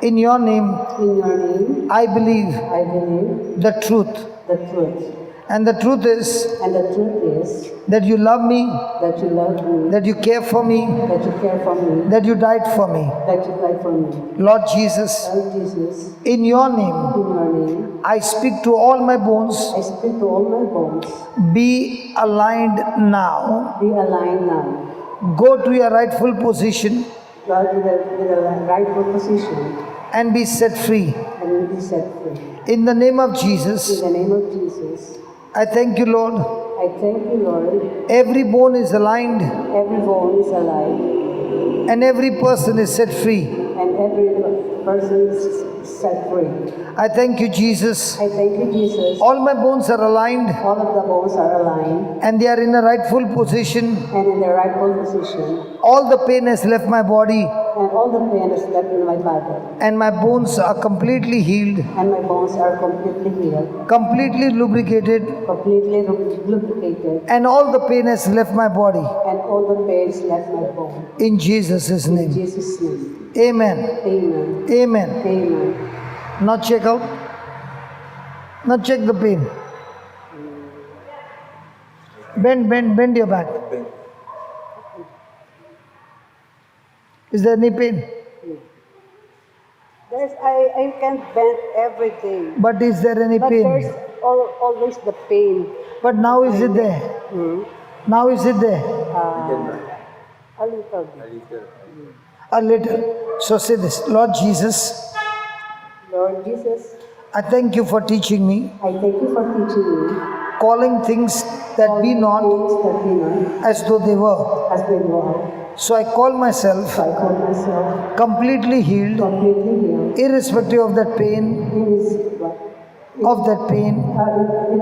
in your name, in your name, I believe I believe the truth. the truth. And the truth is And the truth is that you love me, that you love me, that you care for me, that you care for me, that you died for me. that you died for me. Lord Jesus, Lord Jesus, in your name, in your name, I speak to all my bones, I speak to all my bones. be aligned now. Be aligned now. Go to your rightful position God with a rightful position and be set free. and be set free. In the name of In Jesus, the name of Jesus, I thank you, Lord. I thank you, Lord. Every bone is aligned Every bone is alive, and every person is set free. and every person is set free. I thank you, Jesus. I thank you, Jesus. All my bones are aligned All of the bones are aligned and they are in a rightful position. and in their rightful position, All the pain has left my body and all the pain is left in my body, and my bones are completely healed, and my bones are completely healed, completely lubricated, completely lubricated, and all the pain has left my body. and all the pain is left my bone. In Jesus' In name. Jesus' name. Amen. Amen. Amen. Amen. Now check out. Now check the pain. Bend your back. Is there any pain? I can bend every day, But is there any but there's pain? always the pain. But now is it there? Hmm. Now is it there? A little bit. A little. So say this. Lord Jesus, Lord Jesus, I thank you for teaching me, I thank you for teaching me calling things that be not things that be not as though they were. as they were. So I call myself So I call myself completely healed, completely healed. irrespective of that pain, In of that pain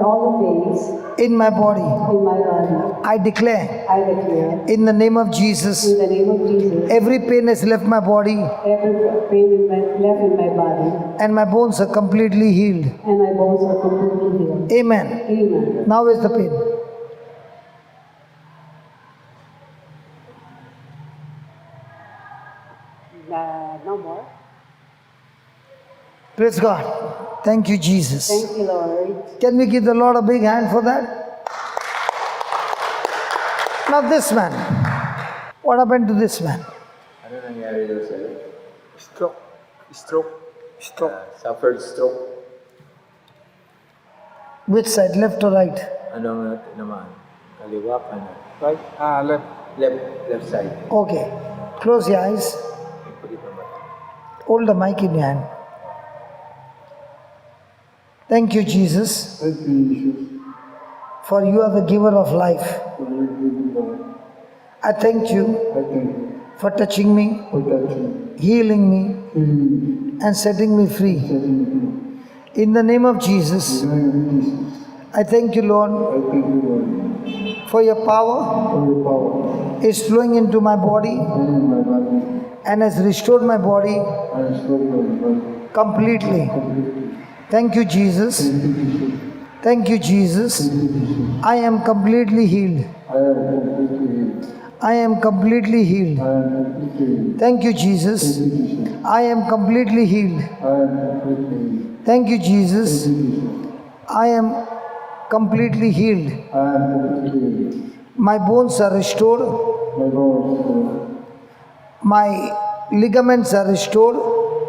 all the pains in my body. in my body, I declare I declare in the name of Jesus, in the name of Jesus, every pain has left my body every pain left in my body, and my bones are completely healed. and my bones are completely healed. Amen. Amen. Now is the pain. No more. Praise God. Thank you, Jesus. Thank you, Lord. Can we give the Lord a big hand for that? Now this man. What happened to this man? Ano nangyari daw sa'yo? Stroke. Suffered stroke. Which side, left or right? Anong naman? Kaliwa, kanan? Right? Left. Left side. Okay. Close your eyes. Pagit naman. Hold the mic in your hand. Thank you, Jesus, Thank you, Jesus. for you are the giver of life. For your giving God. I thank you I thank you for touching me, for touching, healing me, healing, and setting me free. setting me In the name of Jesus, free. In the name of Jesus, I thank you, Lord, I thank you, Lord, for your power for your power is flowing into my body in my body and has restored my body and restored my body completely. completely. Thank you, Jesus. Thank you, Jesus. Thank you, Jesus. Thank you, Jesus. I am completely healed. I am completely healed. I am completely healed. I am completely healed. Thank you, Thank Jesus. you, Jesus. I am completely healed. I am completely healed. Thank you, Thank Jesus. you, Jesus. I am completely healed. I am completely healed. My bones are restored. My bones, My ligaments are restored.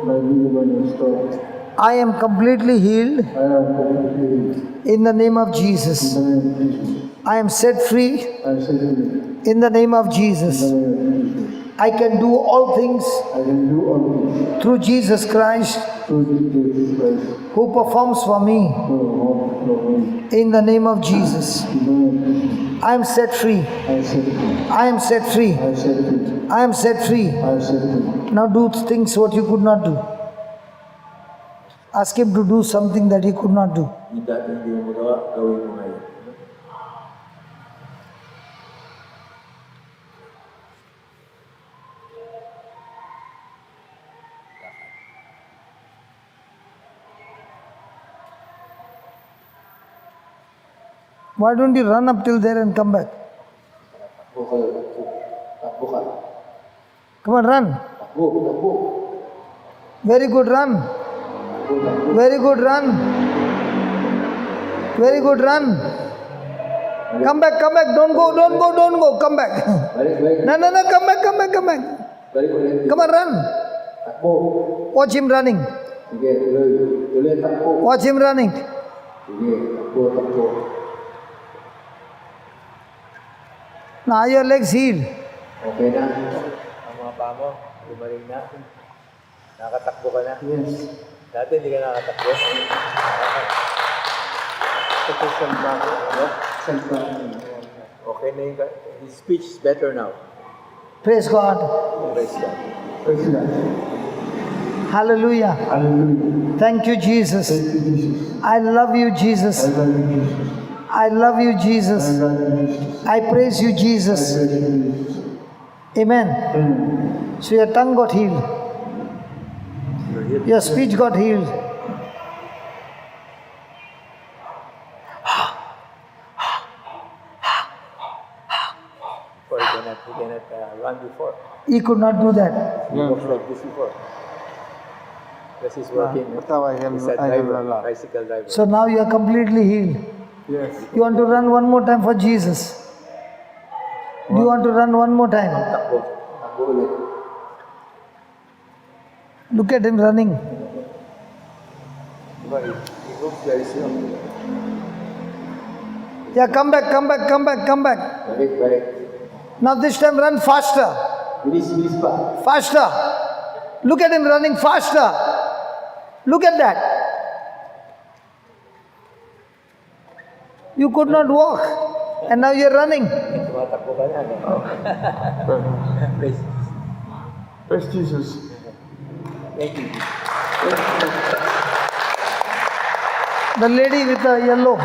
my ligament is restored. I am completely healed I am completely healed. in the name of In Jesus. the name of Jesus. I am set free I say to you, in the name of in Jesus. the name of Jesus. I can do all things I can do all things through Jesus Christ through Jesus Christ, who performs for me who walks for me. in the name of Jesus. In the name of Jesus. I am set free. I set free. I am set free. I set free. I am set free. I set free. Now do things what you could not do. Ask him to do something that he could not do. Yung dati hindi mo magawa, gawin mo ngayon. Why don't you run up till there and come back? Takbo ka. Takbo ka. Come on, run. Takbo. Very good run. Very good run. Very good run. Come back. Don't go. Come back. Balik. No, come back. Balik ulit. Come on, run. Takbo. Watch him running. Sige, tuloy. Tuloy, takbo. Watch him running. Sige, takbo. Now your legs healed. Okay na. Ang mga paa mo, gumaling na. Nakatakbo ka na. Yes. Dati hindi ka nakatakbo. Ito salba ko. Ano? Salba. Okay na yung his speech is better now. Praise God. Praise God. Praise God. Hallelujah. Hallelujah. Thank you, Jesus. Thank you, Jesus. I love you, I Jesus. love you, Jesus. I love you, I Jesus. love you, Jesus. I praise you, I Jesus. praise you, Jesus. Amen. Amen. So your tongue got healed. Your speech got healed. Before he cannot run before. He could not do that. He walks like this before. Because he's working. He's a driver, bicycle driver. So now you are completely healed. Yes. You want to run one more time for Jesus? Do you want to run one more time? Takbo. Takbo ulit. Look at him running. Diba, he moves very slow. Yeah, come back, come back, come back, come back. Balik. Now this time run faster. Bilis pa. Faster. Look at him running faster. Look at that. You could not walk. And now you're running. Tumatakbo ka na, no? Praise. Praise Jesus. Thank you. The lady with the yellow.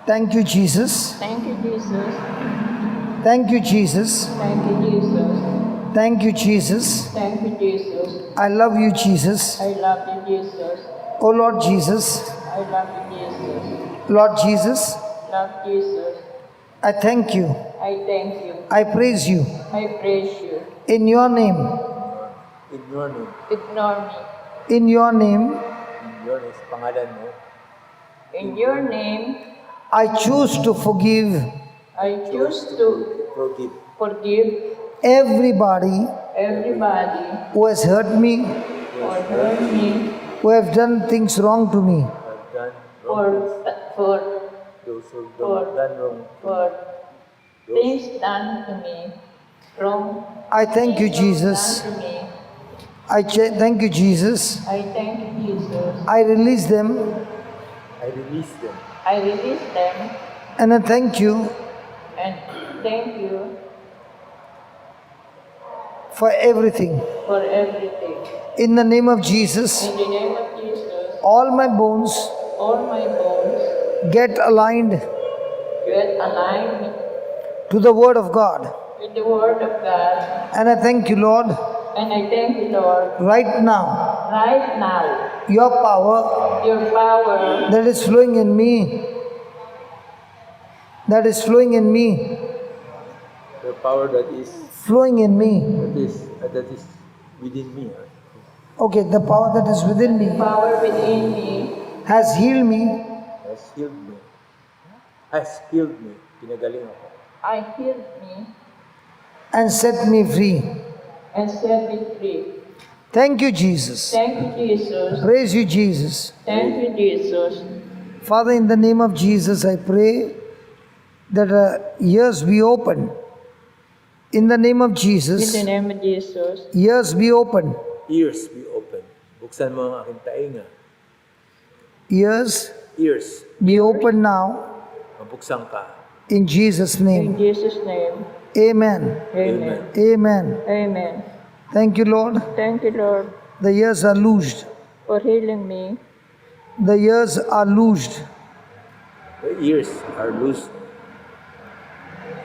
Thank you, Jesus. Thank you, Jesus. Thank you, Jesus. Thank you, Jesus. Thank you, Jesus. Thank you, Jesus. I love you, Jesus. I love you, Jesus. Oh Lord Jesus. I love you, Jesus. Lord Jesus, Love Jesus. I thank you. I thank you. I praise you. I praise you. In your name. Ignore me. Ignore me. In your name, Ignore me. Sa pangalan mo. In your name, I choose to forgive I choose to Forgive. forgive everybody everybody who has hurt me, or hurt me who have done things wrong to me. I've done wrong things. for Those who for have done wrong. for things done to me wrong. I thank you, things wrong Jesus. done to me. Thank you, Jesus. I thank you, Jesus. I release them I release them. I release them and I thank you and thank you for everything. for everything. In the name of Jesus, In the name of Jesus, all my bones all my bones get aligned get aligned to the Word of God. with the Word of God. And I thank you, Lord, And I thank you, Lord, right now, right now, your power your power that is flowing in me, that is flowing in me, The power that is flowing in me. that is within me. Okay, the power that is within me power within me has healed me Has healed me. Has healed me. Pinagaling ako. I healed me and set me free. and set me free. Thank you, Jesus. Thank you, Jesus. Praise you, Jesus. Thank you, Jesus. Father, in the name of Jesus, I pray that ears be open. In the name of In Jesus, the name of Jesus, ears be open. Ears be open. Buksan mo ang aking tainga. Ears Ears. be open now. Mabuksan ka. In Jesus' in name. Jesus' name, Amen. amen. Amen. Amen. Thank you, Lord. Thank you, Lord, The ears are loosed. for healing me. The ears are loosed. The ears are loose.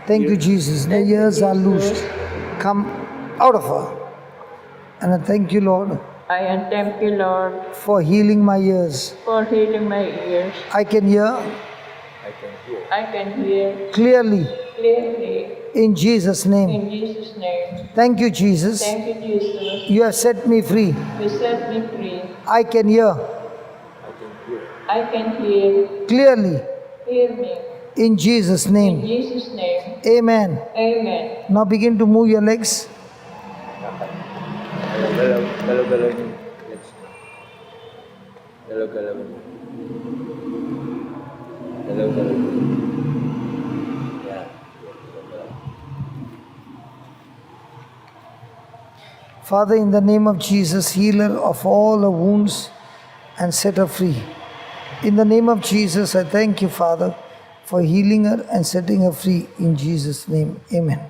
Thank you, Jesus. The ears are loosed. Come out of her. And I thank you, Lord, I thank you, Lord, for healing my ears. for healing my ears. I can hear I can hear. I can hear clearly clearly in Jesus' name. in Jesus' name. Thank you, Jesus. Thank you, Jesus. You have set me free. You set me free. I can hear I can hear. I can hear. clearly Hear me. in Jesus' In name. Jesus' name. Amen. Amen. Now begin to move your legs. Galaw-galaw niyo. Legs mo. Galaw-galaw niyo. Galaw-galaw niyo. Yan. Galaw-galaw. Father, in the name of Jesus, healer of all her wounds and set her free. In the name of Jesus, I thank you, Father, for healing her and setting her free. In Jesus' name, amen.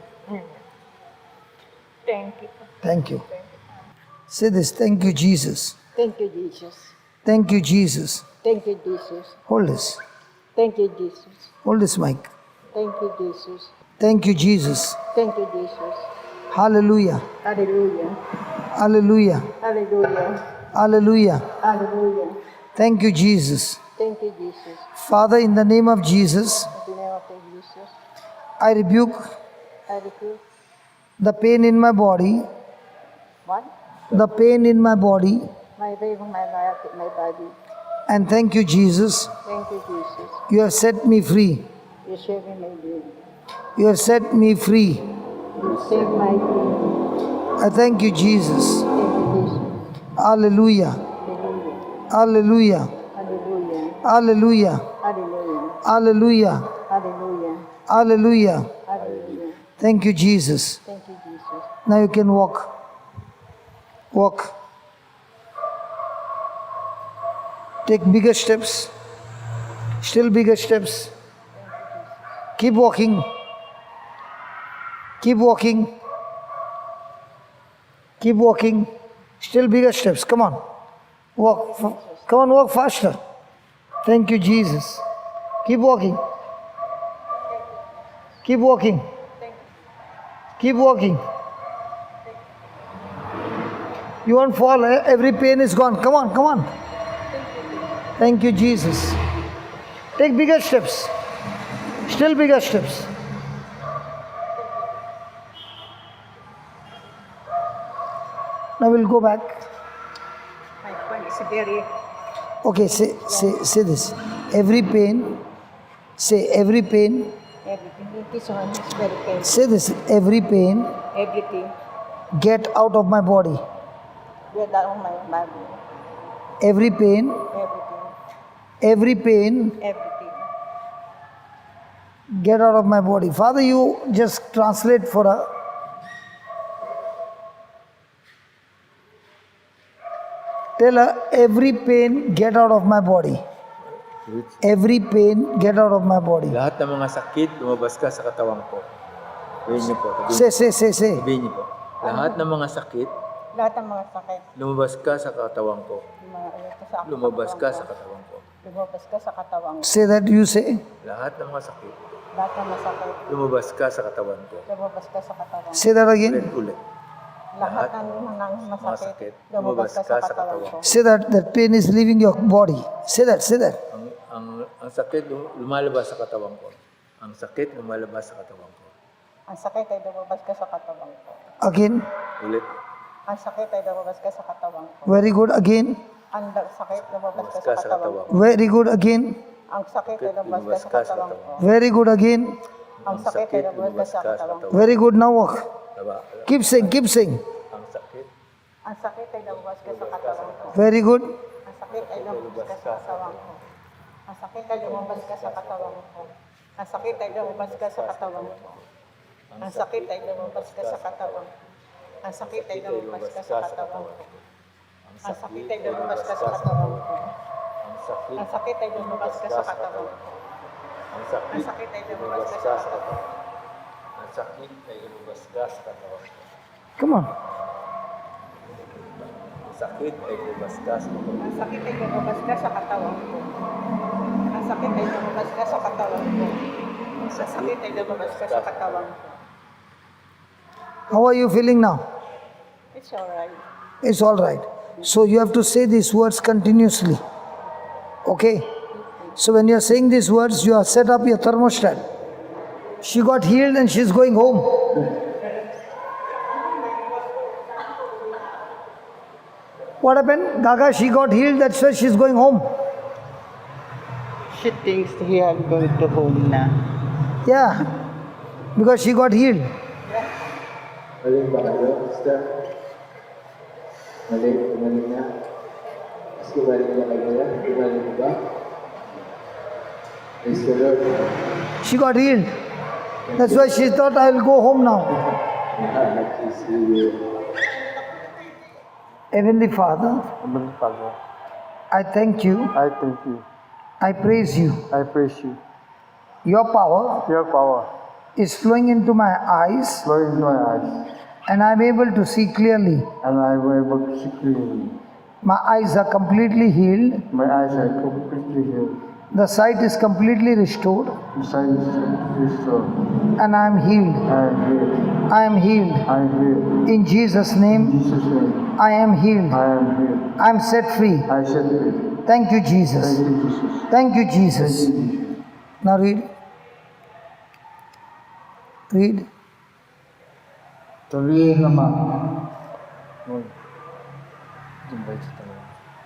Thank you. Thank you. Say this. Thank you, Jesus. Thank you, Jesus. Thank you, Jesus. Thank you, Jesus. Hold this. Thank you, Jesus. Hold this mic. Thank you, Jesus. Thank you, Jesus. Thank you, Jesus. Hallelujah. Hallelujah. Hallelujah. Hallelujah. Hallelujah. Hallelujah. Thank you, Jesus. Thank you, Jesus. Father, in the name of Jesus, In the name of Jesus, I rebuke I repeat, the pain in my body, one, the pain in my body, my baby, my body. and thank you, Jesus. Thank you, Jesus. You have set me free. You saved me, my dear. You have set me free. You saved my dear. I thank you, Jesus. Thank you, Jesus. Hallelujah. Hallelujah. Hallelujah. Hallelujah. Hallelujah. Hallelujah. Hallelujah. Hallelujah. Hallelujah. Hallelujah. Thank you, Jesus. Thank you, Jesus. Now you can walk. Walk. Take bigger steps. Still bigger steps. Keep walking. Keep walking. Keep walking. Still bigger steps. Come on. Walk. Come on, walk faster. Thank you, Jesus. Keep walking. Keep walking. Keep walking. You won't fall. Every pain is gone. Come on, come on. Thank you, Jesus. Take bigger steps. Still bigger steps. Now we'll go back. My friend is very, Okay, say this. Every pain, say every pain. everything. This one is very painful. Say this. Every pain, Everything. get out of my body. Get out of my body. Every pain, Everything. every pain, Everything. get out of my body. Father, you just translate for her. Tell her, every pain, get out of my body. Every pain, get out of my body. Lahat ng mga sakit, lumabas ka sa katawan ko. Sabihin niyo po. Say. Sabihin niyo po. Lahat ng mga sakit, Lahat ng mga sakit. lumabas ka sa katawan ko. Lumabas ka sa katawan katawan ko. Lumabas ka sa katawan ko. Say that you say. Lahat ng mga sakit, Lahat ng masakit. lumabas ka sa katawan ko. Lumabas ka sa katawan ko. Say that again. Ulit. Lahat ng masakit. Lumabas ka sa katawan ko. Say that pain is leaving your body. Say that. Ang sakit lumalabas sa katawan ko. Ang sakit lumalabas sa katawan ko. Ang sakit ay lumabas ka sa katawan ko. Again. Ulit. Ang sakit ay lumabas ka sa katawan ko. Very good. Again. Ang sakit lumabas Lumabas ka sa katawan ko. Very good. Again. Ang sakit ay lumabas ka sa katawan ko. Very good. Again. Ang sakit ay lumabas ka sa katawan ko. Very good. Now walk. Diba? Keep saying. Ang sakit, Ang sakit ay lumabas ka sa katawan ko. Very good. Ang sakit ay lumabas ka sa katawan ko. Ang sakit ay lumabas ka sa katawan ko. Ang sakit ay lumabas ka sa katawan ko. Ang sakit ay lumabas ka sa katawan ko. Ang sakit ay lumabas ka sa katawan ko. Ang sakit ay lumabas ka sa katawan ko. Ang sakit ay lumabas ka sa katawan ko. ang Ang sakit, sakit ay lumabas ka sa katawan ko. ang sakit ay lumabas ka sa katawan ko. Come on. Ang sakit ay lumabas ka sa katawan ko. Ang sakit ay lumabas ka sa katawan ko. Ang sakit ay lumabas ka sa katawan ko. Ang sakit ay lumabas ka sa katawan ko. How are you feeling now? It's alright. It's all right. So you have to say these words continuously. Okay? So when you are saying these words, you have set up your thermostat. She got healed and she's going home. What happened? Gaga, she got healed, that's why she's going home. She thinks he are going to home na. Yeah. Because she got healed. Mali ba kayo, sister? Mali na. Mas kumali ba kayo? Kumali mo ba? Praise the Lord. She got healed. That's why she thought I'll go home now. Heavenly Father, Heavenly Father, I thank you. I thank you. I praise you. I praise you. Your power Your power is flowing into my eyes flowing into my eyes and I am able to see clearly. and I am able to see clearly. My eyes are completely healed. My eyes are completely healed. The sight is completely restored, The sight is completely restored. and I am healed. I am healed. I am healed. I am healed. In Jesus' In name, Jesus' name, I am healed. I am healed. I am set free. I set free. Thank you, Thank Jesus. you, Jesus. Thank you, Thank Jesus. you, Jesus. Now read. Read. Sabihin naman.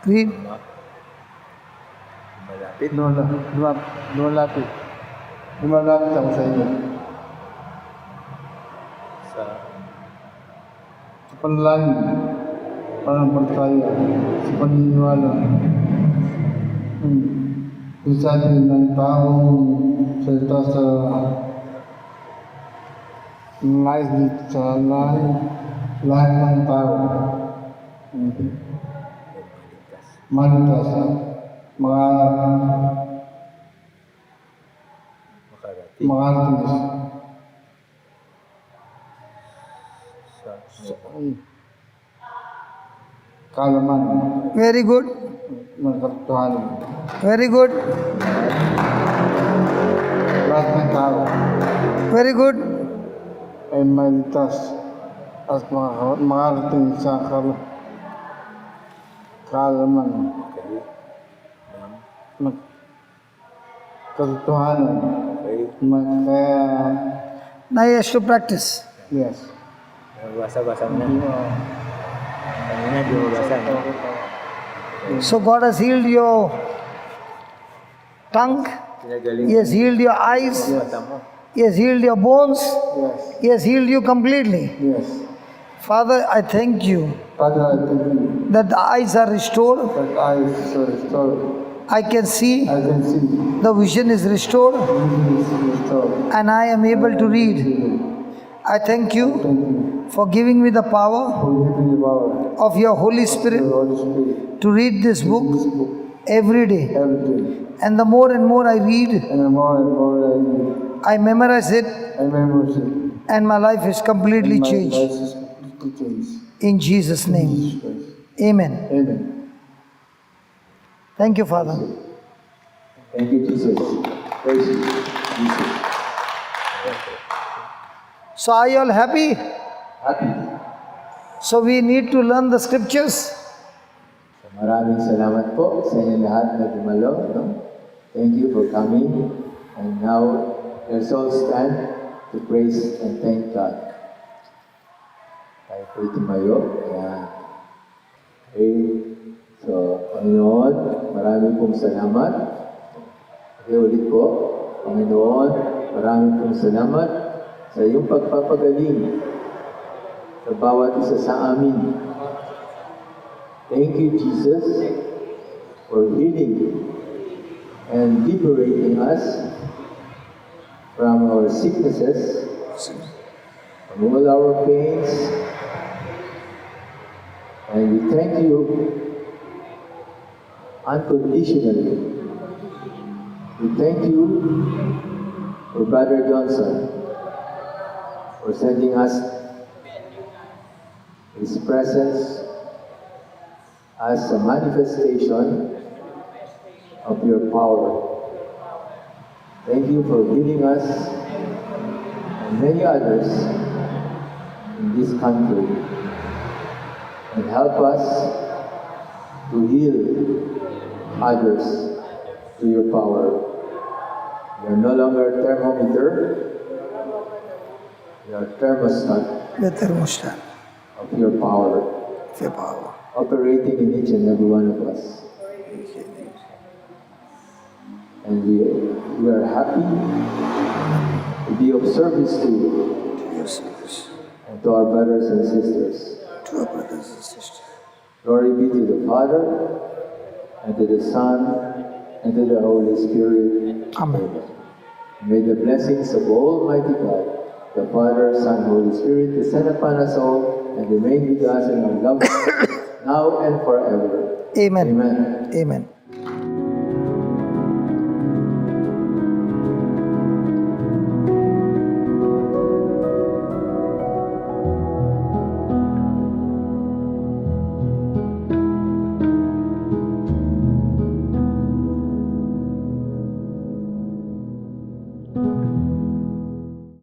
Read. Malapit. Lumalapit. Lumalapit ako sa iyo. Sa Sa panalangin, pananampalataya, sa paniniwala. Yung sabi ng taong salita sa life dito sa lahat ng tao. Maligtas at makarating makarating sa kaalaman Very good. ng katotohanan. Very good. Lahat ng tao Very good. ay maligtas at makarating sa kaalaman ng katotohanan. Kaya, Now he has to practice. yes. basa-basa na. Kanina di mo basa na. So God has healed your tongue. Pinagaling He has healed your eyes. mata mo. He has healed your bones. Yes. He has healed you completely. Yes. Father, I thank you Father, I thank you that the eyes are restored. that I is restored. I can see. I can see. The vision is restored. Vision is restored. And I am able to read. I thank you Thank you for giving me the power for giving the power of your Holy of the Spirit Holy Spirit. to read this This book book every day. every day. And the more and more I read, And the more I memorize it, I remember it. and my life is completely My life changed. is completely changed. In Jesus' In name. Jesus Christ. Amen. Amen. Thank you, Father. Thank you, Jesus. Praise you, Jesus. So are you all happy? Happy. So we need to learn the scriptures. So, maraming salamat po sa inyo lahat na dumalo. No? Thank you for coming. And now, let's all stand to praise and thank God. Tayo po tumayo. Ayan. Okay. So, Panginoon, maraming pong salamat. Okay, ulit po. Panginoon, maraming pong salamat sa iyong pagpapagaling sa bawat isa sa amin. Thank you, Jesus, for healing and liberating us from our sicknesses, from all our pains. And we thank you unconditionally. We thank you for Brother Johnson for sending us his presence as a manifestation of your power. Thank you for healing us and many others in this country, and help us to heal others to your power. We are no longer a thermometer, we are a thermostat The thermostat of your power, of your power. operating in each and every one of us. And we are happy to be of service to you Your service and to our brothers and sisters. to our brothers and sisters. Glory be to the Father, and to the Son, and to the Holy Spirit. Amen. May the blessings of Almighty God, the Father, Son, Holy Spirit, descend upon us all and remain with us in our loved ones, now and forever. Amen. Amen. Amen.